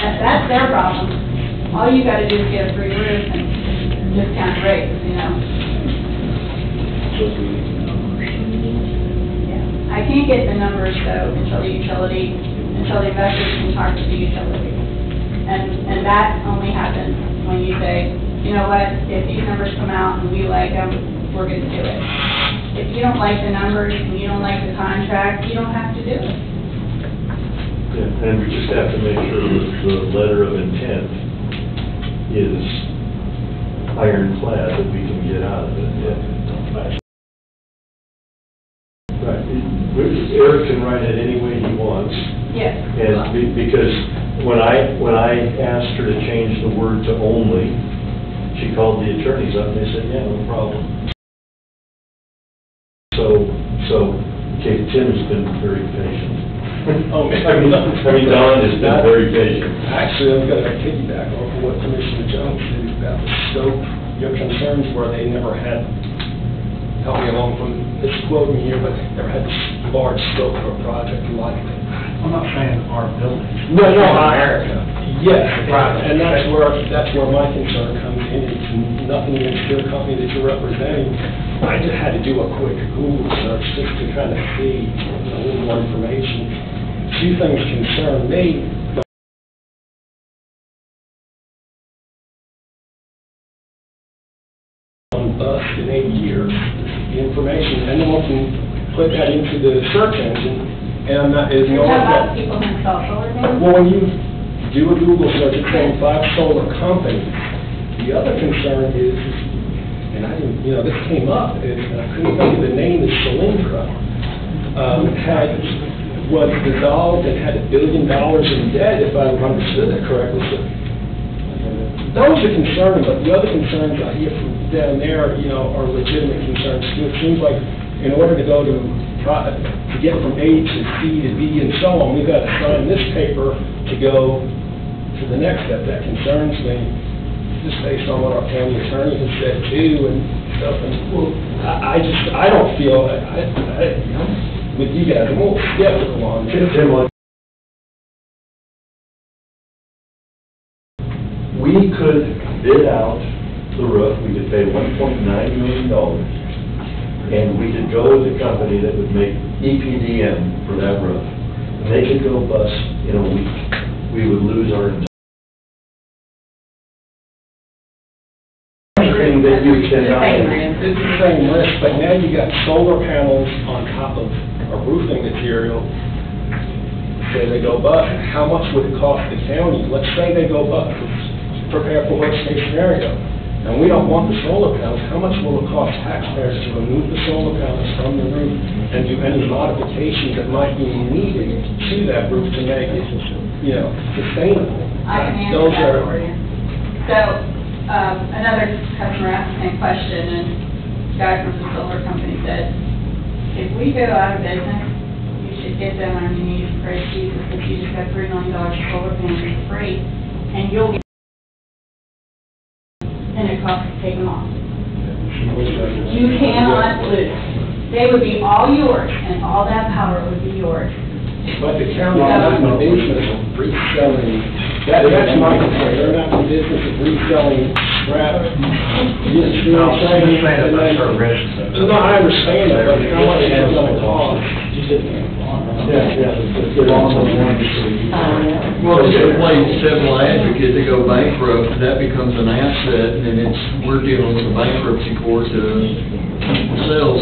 that's their problem. All you got to do is get a free roof and discount rates, you know. Yeah. I can't get the numbers though until the investors can talk to the utility. And that only happens when you say, you know what, if these numbers come out and we like them, we're going to do it. If you don't like the numbers and you don't like the contract, you don't have to do it. Yeah, and we just have to make sure that the letter of intent is ironclad, that we can get out of it. Yeah. Right. Eric can write it any way he wants. Yes. And because when I asked her to change the word to only, she called the attorneys up and they said, yeah, no problem. So Tim's been very patient. Oh, I mean, Don has been very patient. Actually, I'm going to piggyback off of what Commissioner Jones said about the scope. Your concerns were they never had, help me along from misquoting here, but never had this large scope for a project like that. I'm not saying our building. No, America. Yes, and that's where my concern comes in. It's nothing against your company that you're representing. I just had to do a quick Google search just to kind of see a little more information. A few things concern me. On us in 8 years, the information, and then we can put that into the search engine, and I'm not, is You're no talking about people who install solar panels? well, when you do a Google search, it's saying 5 solar companies. The other concern is, and I didn't, this came up, and I couldn't think of the name, is Solyndra, was dissolved and had $1 billion in debt, if I understood that correctly. So those are concerning, but the other concerns I hear from down there, are legitimate concerns too. It seems like in order to go to get from A to C to D and so on, we've got to sign this paper to go to the next step. That concerns me, just based on what our county attorney has said too and stuff. And well, I don't feel, with you guys, I'm a little skeptical on this. We could bid out the roof, we could pay $1.9 million, and we could go with a company that would make EPDM for that roof. And they could go bust in a week. We would lose our entire thing that you cannot. It's the same risk, but now you got solar panels on top of a roofing material. Say they go bust, how much would it cost the county? Let's say they go bust, prepare for worst case scenario. And we don't want the solar panels. How much will it cost taxpayers to remove the solar panels from the roof and do any modifications that might be needed to that roof to make it, sustainable? I can answer that for you. So, another customer asked the same question, and the guy from the solar company said, if we go out of business, you should get them on your knees and praise Jesus if you just got $3 million of solar panels for free, and you'll get and it costs to take them off. You cannot lose. They would be all yours, and all that power would be yours. But the county is not in the business of reselling, that's my concern, they're not in the business of reselling scrap. You see what I'm saying? No, I understand that, but how much is it going to cost? Well, if they play civil advocate, they go bankrupt, that becomes an asset, and we're dealing with a bankruptcy court to keep themselves.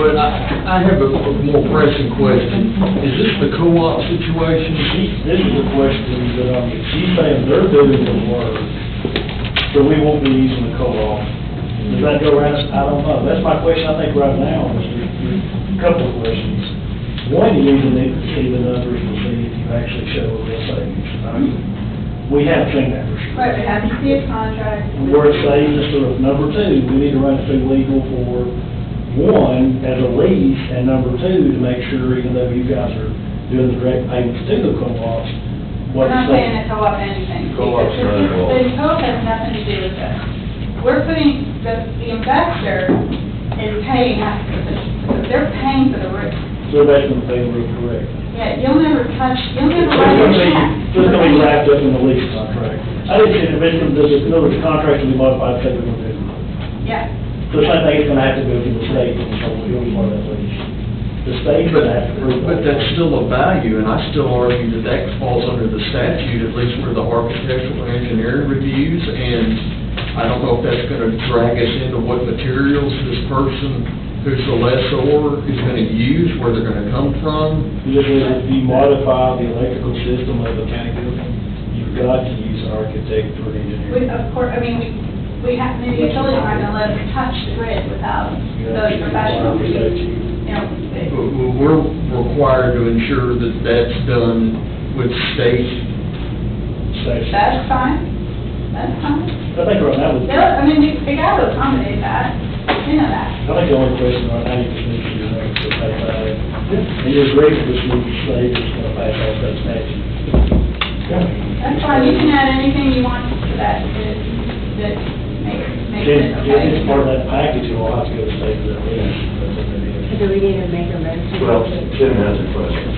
But I have a more pressing question. Is this the co-op situation? This is the question that she's saying they're doing the work, so we won't be using the co-op. Does that go around? I don't know. That's my question, I think, right now, is a couple of questions. One, you even need to see the numbers to see if you actually show a real savings. We haven't seen that for sure. Right, but have you seen a contract? Where it saves us, so number two, we need to run it through legal for, one, as a lease, and number two, to make sure, even though you guys are doing the direct payments to the co-ops. We're not paying the co-op anything. Co-op's because not involved. The co-op has nothing to do with this. We're putting, the investor is paying us, they're paying for the roof. So that's going to pay the roof, correct? Yeah, you'll never touch, you'll So never it's write a going to be, check. so it's going to be wrapped up in the lease contract. I didn't see the victim, in other words, the contract will be modified, say we're going to do. Yeah. So the same thing is going to have to go through the state, and so we'll be part of that lease. The state's going to have to approve. But that's still a value, and I still argue that that falls under the statute, at least for the architectural and engineering reviews, and I don't know if that's gonna drag us into what materials this person who's the lessor is gonna use, where they're gonna come from. If you modify the electrical system of a county building, you've got to use an architect or an engineer. Of course, I mean, we have, the utilities aren't gonna let us touch the grid without those professionals. You know, We're required to ensure that that's done with state. that's fine, that's fine. I think right now, I mean, they gotta accommodate that, you know that. I think the only question right now, you just need to do is to pay by it. And you agree with this new state is going to pass all that statute. That's fine, you can add anything you want to that makes it okay. It's part of that package, you'll have to go to state for that lease. That's what it is. Do we need to make a motion? Well, Tim has a question.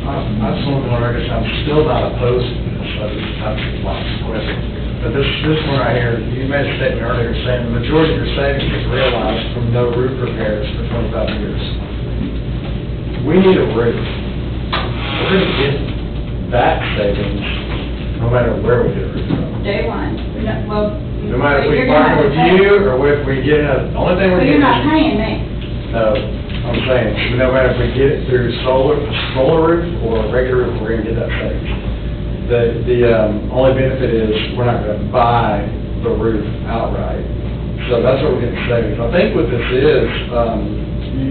I just want to record, I'm still not opposed to this, I've lots of questions. But this one right here, you made a statement earlier saying the majority of your savings is realized from no roof repairs for 25 years. We need a roof. We're going to get that savings no matter where we get a roof from. Day one, No matter if we partner with you or if we get, the only thing we're But you're getting not is. paying me. No, I'm saying, no matter if we get it through solar roof or a regular roof, we're gonna get that savings. The only benefit is we're not gonna buy the roof outright. So that's what we're getting savings. I think what this is,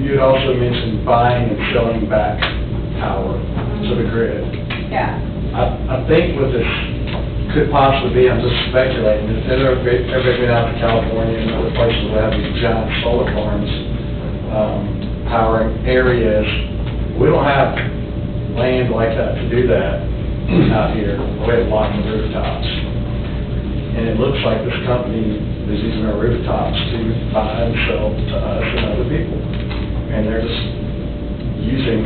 you'd also mentioned buying and selling back power to the grid. Yeah. I think what this could possibly be, I'm just speculating, if everybody been out to California and other places that have these giant solar farms, powering areas, we don't have land like that to do that out here. We have lots of rooftops. And it looks like this company is using our rooftops to buy and sell to us and other people. And they're just using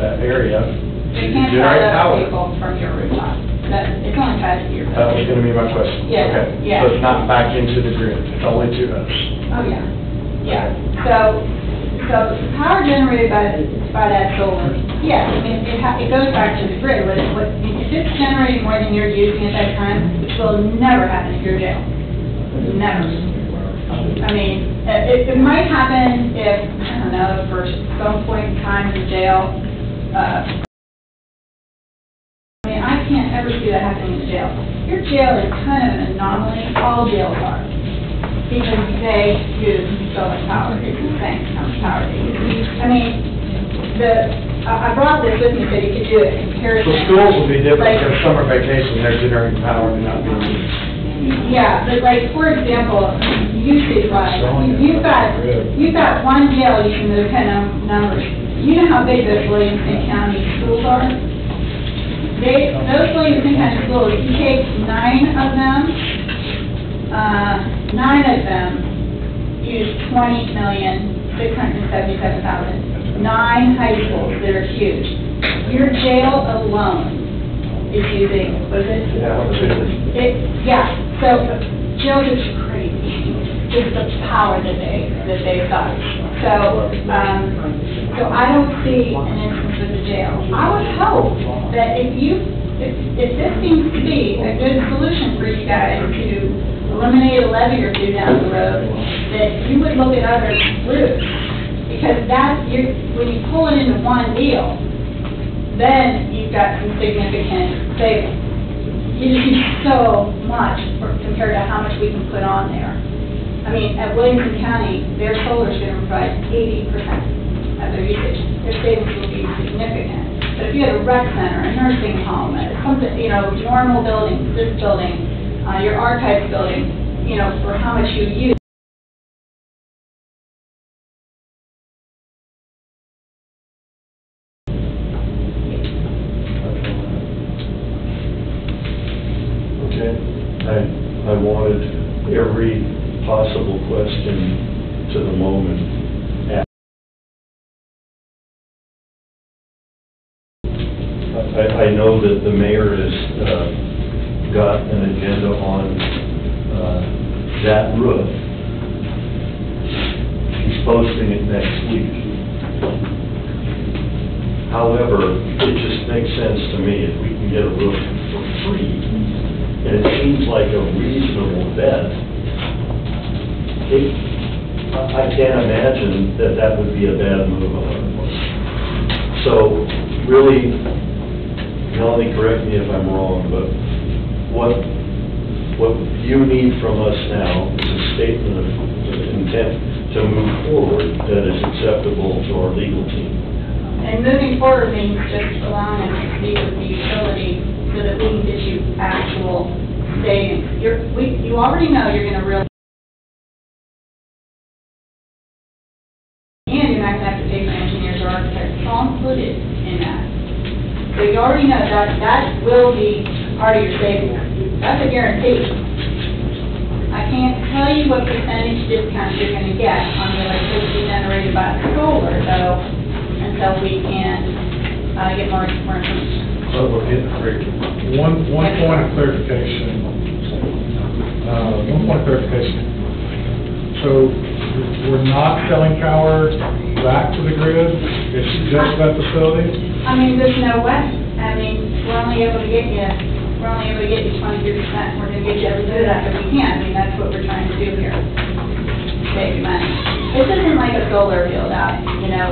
that area to You can't generate tell power. other people from your rooftop. It's only tied to your That was roof. gonna be my question. Yeah, Okay. yeah. So it's not back into the grid, it's only to us. Oh, yeah, yeah. So the power generated by that solar, yes, I mean, it goes back to the grid. If it's generating more than you're using at that time, which will never happen if you're jail. Never. I mean, it might happen if, I don't know, for some point in time in the jail, I mean, I can't ever see that happening in the jail. Your jail is kind of an anomaly, all jails are. Because they use so much power, it's insane how much power they use. I mean, I brought this with me so you could do a comparison. So schools will be different, Like- because summer vacation, they're generating power and not being used. Yeah, but like, for example, usage-wise, you've got one jail you can move kind of numbers. You know how big those Williamson County schools are? Those Williamson County schools, you take 9 of them use 20,677,000. 9 high schools that are huge. Your jail alone is using, what is it? Yeah, so jails are crazy. Just the power that they've got. So I don't see an instance with the jail. I would hope that if this seems to be a good solution for you guys to eliminate a levy or two down the road, that you would look at other routes. Because when you pull it into one deal, then you've got some significant savings. You just use so much compared to how much we can put on there. I mean, at Williamson County, their solar is going to provide 80% of their usage. Their savings will be significant. But if you had a rec center, a nursing home, something, normal buildings, this building, your archives building, for how much you use, wanted every possible question to the moment asked. I know that the mayor has got an agenda on that roof. He's posting it next week. However, it just makes sense to me if we can get a roof for free, and it seems like a reasonable bet. I can't imagine that that would be a bad move on our part. So, really, Melanie, correct me if I'm wrong, but what you need from us now is a statement of intent to move forward that is acceptable to our legal team. And moving forward means just allowing us to speak with the utility so that we can get you actual savings. You already know you're going to realize, and you're not going to have to pay for engineers or architects. It's all included in that. So you already know that will be part of your savings. That's a guarantee. I can't tell you what percentage discount you're going to get on the electricity generated by the solar, though, until we can get more information. One point of clarification. So we're not selling power back to the grid? It's just that facility? I mean, there's no way. I mean, we're only able to get you 23%. We're going to get you every bit of that that we can. I mean, that's what we're trying to do here. Save you money. This isn't like a solar build out,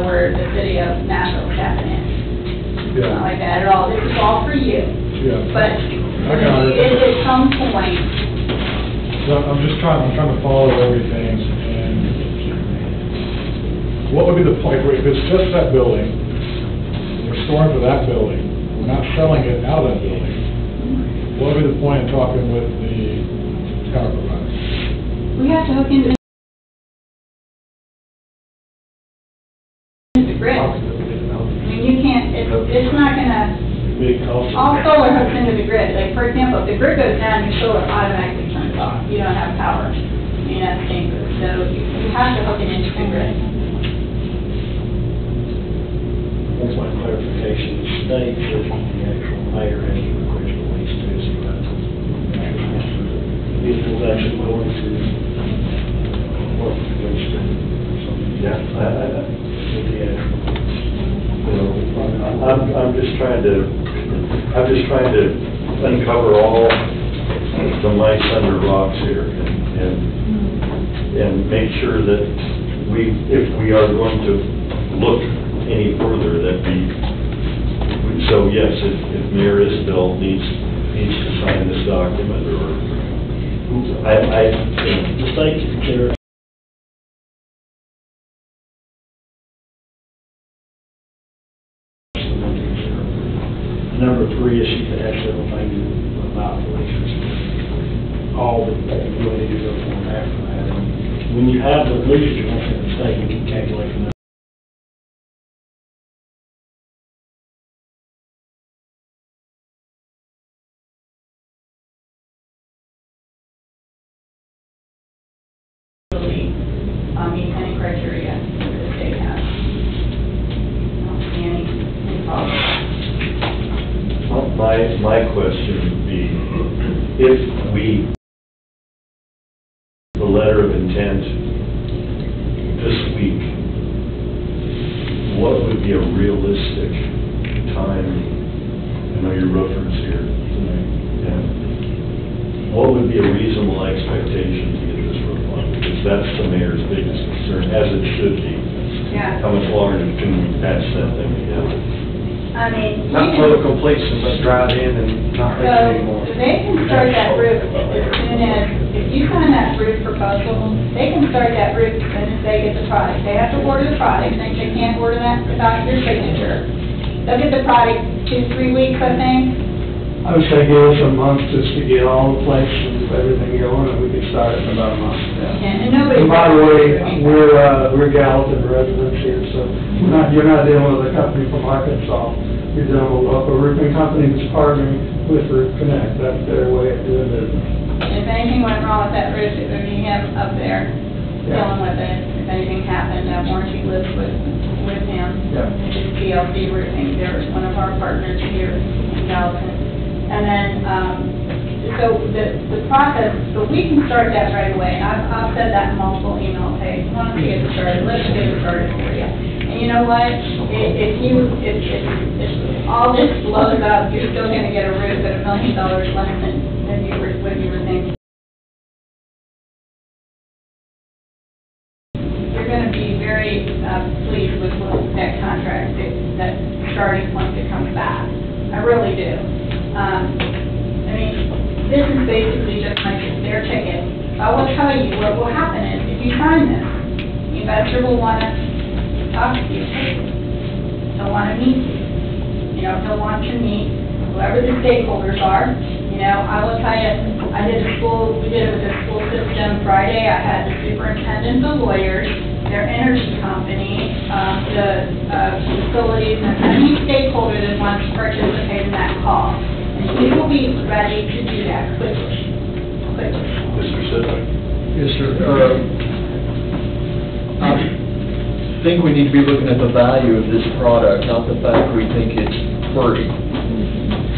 where the city of Nashville is tapping in. It's not like that at all. This is all for you. Yeah. But I got it. at some point, I'm trying to follow everything, and what would be the point, if it's just that building, we're storing for that building, we're not selling it out of that building, what would be the point in talking with the power provider? we have to hook into the grid. I mean, you can't, it's not going to, all solar hooks into the grid. Like, for example, if the grid goes down, your solar automatically turns off. You don't have power. I mean, that's dangerous. So you have to hook it into the grid. That's my clarification. The state says the actual mayor has to request release too, so that's it was actually going to work with the state. Yeah, With the actual. I'm just trying to uncover all the mice under rocks here and make sure that if we are going to look any further, so yes, if Mayor Isbell needs to sign this document, or The state can consider Number 3 is she could have several things about relations. All that you really need to go for after that. And when you have the leases, you're going to send the state, you can calculate from that. Meet any criteria that the state has. I don't see any problem. my question would be, if the letter of intent this week, what would be a realistic time? I know your roofer's here tonight. Yeah. What would be a reasonable expectation to get this roof on? Because that's the mayor's biggest concern, as it should be. Yeah. How much longer can we patch that thing together? I mean, Not total completion, but drive in and not so leak anymore. they can start that roof as soon as, if you sign that roof proposal, they can start that roof as soon as they get the product. They have to order the product, they can't order that without your signature. They'll get the product 2-3 weeks, I think. I would say give us a month just to get all the place and everything going, and we can start it in about a month. And nobody. And by the way, we're Gallatin residents here, so you're not dealing with a company from Arkansas. You're dealing with a local roofing company that's partnering with Roof Connect. That's their way of doing business. And if anything went wrong with that roof, it would be him up there dealing with it. If anything happened, that warranty lives with him. Yeah. It's PLC Roofing, they're one of our partners here in Gallatin. And then, so the process, so we can start that right away. I've said that in multiple emails, hey, if you want to get it started, let's get it started for you. And you know what? If all this blows up, you're still gonna get a roof at $1 million less than what you were thinking. You're gonna be very pleased with that contract, that starting point that comes back. I really do. I mean, this is basically just like their ticket. I will tell you what will happen is, if you sign this, the investor will want to talk to you. He'll want to meet you. You know, he'll want to meet whoever the stakeholders are. You know, I will tell you, we did it with the school system Friday. I had the superintendent, the lawyers, their energy company, the facilities, and any stakeholder that wants to participate in that call. And we will be ready to do that quickly. Mr. Sidwell? Yes, sir. I think we need to be looking at the value of this product, not the fact we think it's free.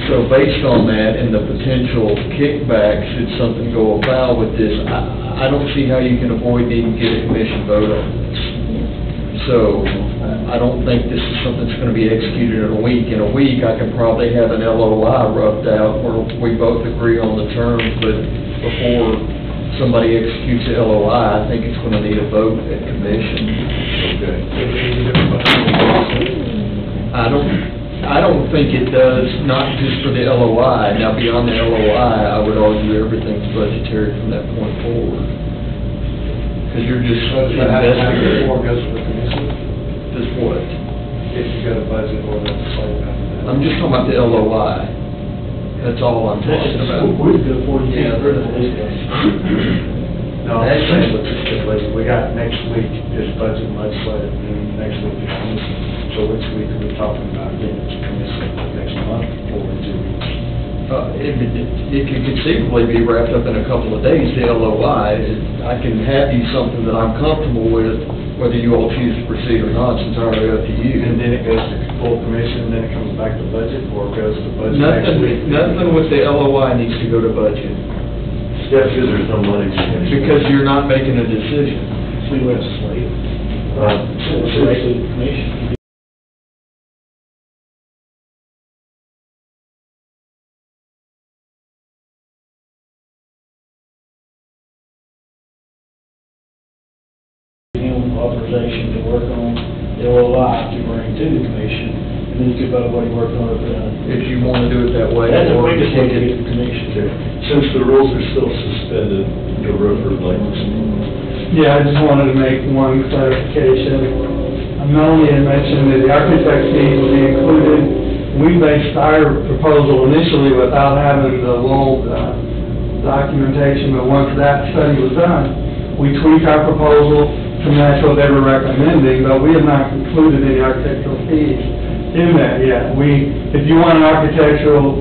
So based on that and the potential kickback, should something go about with this, I don't see how you can avoid needing to get a commission vote on this. So I don't think this is something that's going to be executed in a week. In a week, I can probably have an LOI roughed out where we both agree on the terms, but before somebody executes the LOI, I think it's going to need a vote at commission. Okay. I don't think it does, not just for the LOI. Now, beyond the LOI, I would argue everything's budgetary from that point forward. Because you're just investigating. Before it goes to the commission, Just what? if you got a budget or legislative after that. I'm just talking about the LOI. That's all I'm talking about. We could afford to get rid of these guys. No, I'm saying with the stipulation, we got next week is budget and legislative, and next week is commission. So which week are we talking about getting it to commission, next month or in 2 weeks? It could conceivably be wrapped up in a couple of days, the LOI. I can have you something that I'm comfortable with, whether you all choose to proceed or not, it's entirely up to you. And then it goes to full commission, and then it comes back to budget, or it goes to budget next week? Nothing with the LOI needs to go to budget, Yeah, because there's no money. because you're not making a decision. We legislate. Commission. Authorization to work on the LOI to bring to the commission, and then you could vote what you worked on it. If you want to do it that way. That's the or biggest way to kick get the commission. Since the rules are still suspended, the roofer blames. Yeah, I just wanted to make one clarification. Melanie had mentioned that the architect fees would be included. We based our proposal initially without having the full documentation, but once that study was done, we tweaked our proposal to match what they were recommending, but we have not included any architectural fees in that yet. If you want an architectural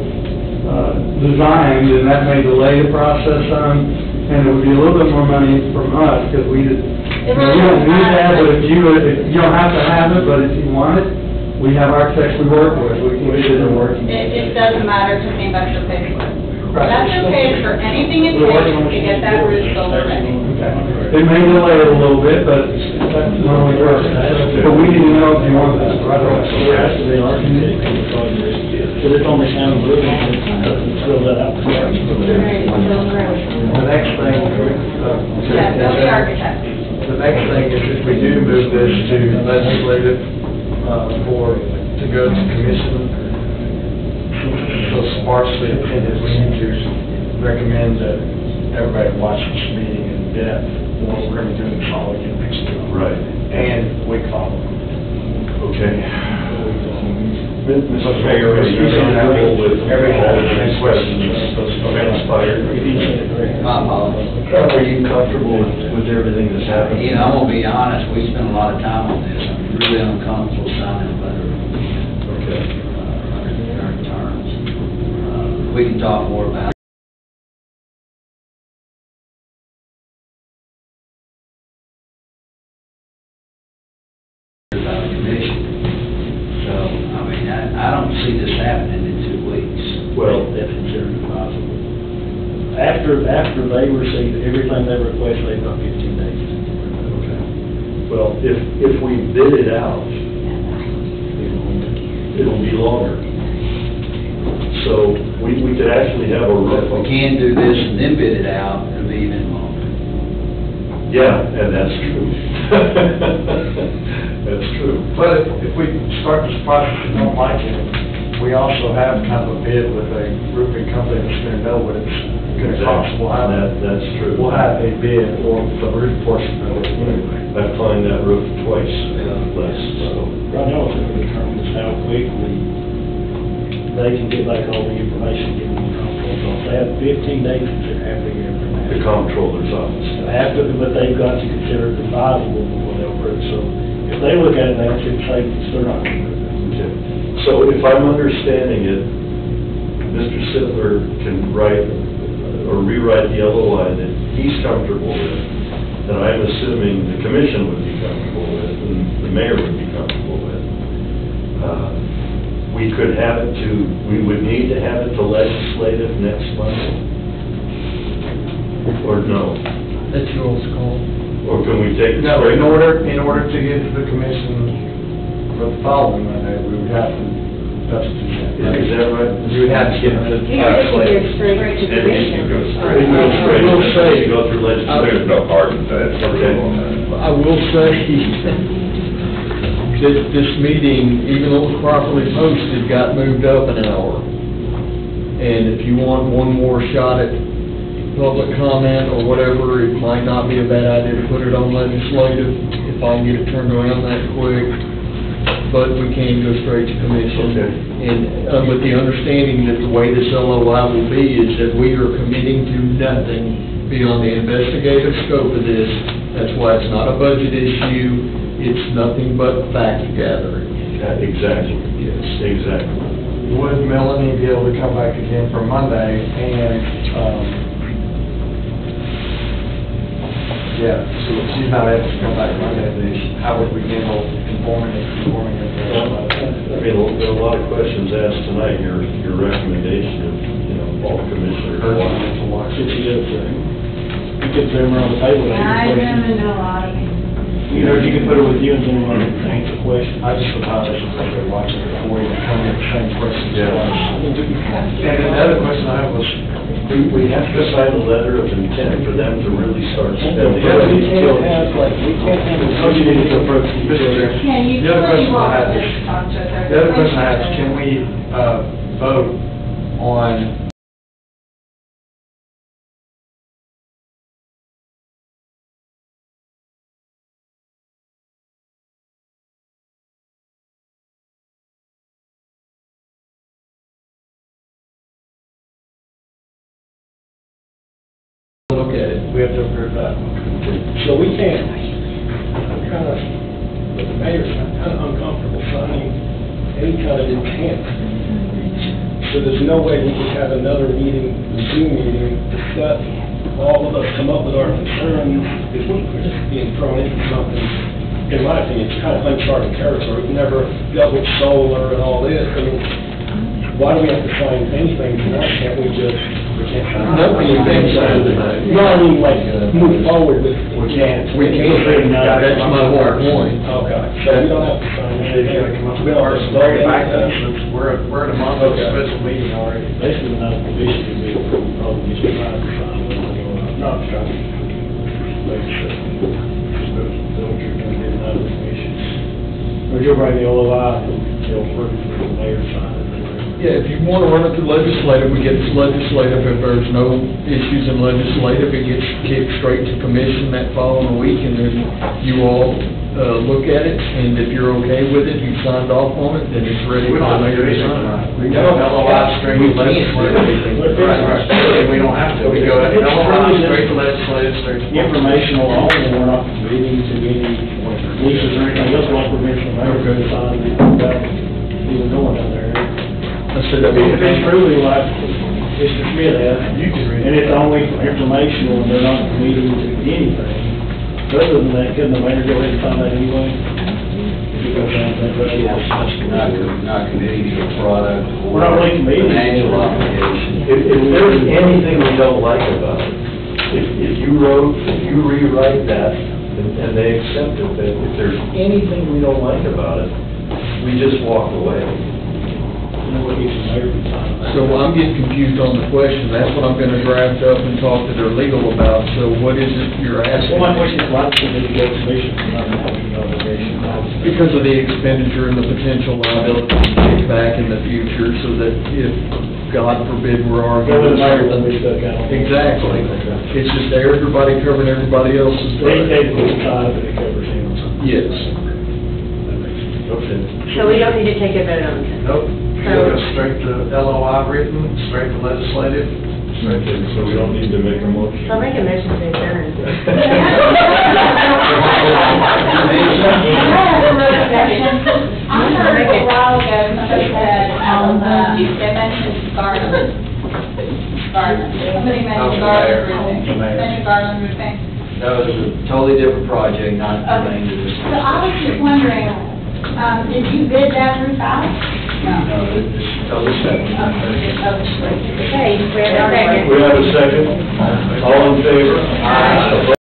design, then that may delay the process some, and it would be a little bit more money from us, because we don't need that, but if you don't have to have it, but if you want it, we have architects we work with, we can get it working. It doesn't matter because the investor pays for it. Right. Investor pays for anything it takes to get that roof solar ready. It may delay it a little bit, but that's normally works. But we need to know if you want that, right? It has to be architect, because it's only sound roof, fill that out. The next thing, Yeah, they'll be architects. The next thing is if we do move this to legislative, to go to commission, so sparsely attended, we need to recommend that everybody watch this meeting in depth, what we're going to do in the fall again next week. Right. And week following. Okay. Mr. Mayor, are you comfortable with all of these questions transpired? My apologies. Are you comfortable with everything that's happened? You know, I'm gonna be honest, we spent a lot of time on this. I'm really uncomfortable signing a letter Okay. under the current terms. We can talk more about it. after they receive everything they request, they've got 15 days. Okay. Well, if we bid it out, it'll be longer. So we could actually have a If we rough. can do this and then bid it out, it'll be even longer. Yeah, and that's true. That's true. But if we start this process and don't like it, we also have kind of a bid with a roofing company that's gonna know what it's gonna cost. We'll have, That's true. we'll have a bid or the roof portion of it anyway. I've climbed that roof twice, less, so. Right now, it's going to determine is how quickly they can get back all the information given to the comptroller's office. They have 15 days to have to get everything. The comptroller's office. After, but they've got to consider it advisable before they'll approve. So if they look at it, they don't see the savings, they're not going to approve it. Okay. So if I'm understanding it, Mr. Sittler can write or rewrite the LOI that he's comfortable with, and I'm assuming the commission would be comfortable with, and the mayor would be comfortable with. We could have it to, we would need to have it to legislative next Monday? Or no? That's your call. Or can we take it No, straight? in order to get to the commission for the following Monday, we would have to, that's Is that right? You would have to get it to You're straight to And it can go straight. I will say- Go through legislative. There's no hard and fast rule on that. I will say that this meeting, even though it was properly posted, got moved up an hour. And if you want one more shot at public comment or whatever, it might not be a bad idea to put it on legislative, if I can get it turned around that quick. But we can go straight to commission. Okay. And with the understanding that the way this LOI will be is that we are committing to nothing beyond the investigative scope of this. That's why it's not a budget issue, it's nothing but fact gathering. Exactly. Yes. Exactly. Would Melanie be able to come back again for Monday and, yeah, so if she's not able to come back Monday, then how would we handle informing it? I mean, there are a lot of questions asked tonight, your recommendation of, all commissioners. Since you get them around the table, they I can remember a lot of it. You know, if you can put it with you and someone to answer questions. I just would highly suggest they're watching it before you come in the same questions Yeah. twice. And then the other question I have was, We have to sign a letter of intent for them to really start spending. Yeah, we can't have, we can't have a budget approach. Can you The other please question I walk have this is- talk to us? The other question I have is, can we, vote on Look at it. we have to approve that? So we can't, I'm kind of, with the mayor's kind of uncomfortable signing any kind of intent. So there's no way we could have another meeting, Zoom meeting, discuss, all of us come up with our concerns, if we're just being thrown into something. In my opinion, it's kind of uncharted territory. We've never dealt with solar and all this. I mean, why do we have to sign anything tonight? Can't we just, we can't sign? Nothing you can sign tonight. No, I mean, like, move forward with. We can't. That's my whole point. Okay, so we don't have to sign They've got to come up with a person, bring it back to us, we're at a month of special meeting already. Basically, not a position to be, probably just trying to sign it, not trying to. Like, don't you're gonna get another commission. Or you'll bring the LOI, they'll approve it, the mayor sign it. Yeah, if you want to run it through legislative, we get it to legislative. If there's no issues in legislative, it gets kicked straight to commission that following week, and then you all look at it, and if you're okay with it, you signed off on it, then it's ready We for don't the have to do mayor to anything sign. tonight. We go LOI straight to legislative. Right. We don't have to, we go LOI straight to legislative, straight to. Informational only, we're not reading to any leases or anything else, like we're mentioning, mayor could sign it without even going down there. I said, I mean, if it's truly like, it's the bid out, You can read it. and it's only informational, and they're not meeting to anything, other than that, couldn't the mayor go ahead and sign that anyway? If he to go down that road. Not committing to a product or We're not really committing. financial obligation. If there's anything we don't like about it, if you rewrite that and they accept it, that if there's anything we don't like about it, we just walk away. You know what he's mayor time. So I'm getting confused on the question, that's what I'm gonna draft up and talk to their legal about, so what is it you're asking? Well, my question is, why should we get commission for not having an obligation? Because of the expenditure and the potential liability to kick back in the future, so that if, God forbid, we're Go to the mayor, arguing. then we stuck out. Exactly. It's just everybody covering everybody else's. They put aside, but it covers him. Yes. Okay. So we don't need to take a vote on this? Nope, you go straight to LOI written, straight to legislative, straight to. So we don't need to make a motion. So I'll make a motion to adjourn. I heard a while ago, somebody said, they mentioned Garland. Somebody mentioned Garland roofing. Mentioned Garland roofing. That was a totally different project, not related to this. So I was just wondering, did you bid that roof out? No, it's totally separate. Okay, we have a second. We have a second. All in favor? Aye.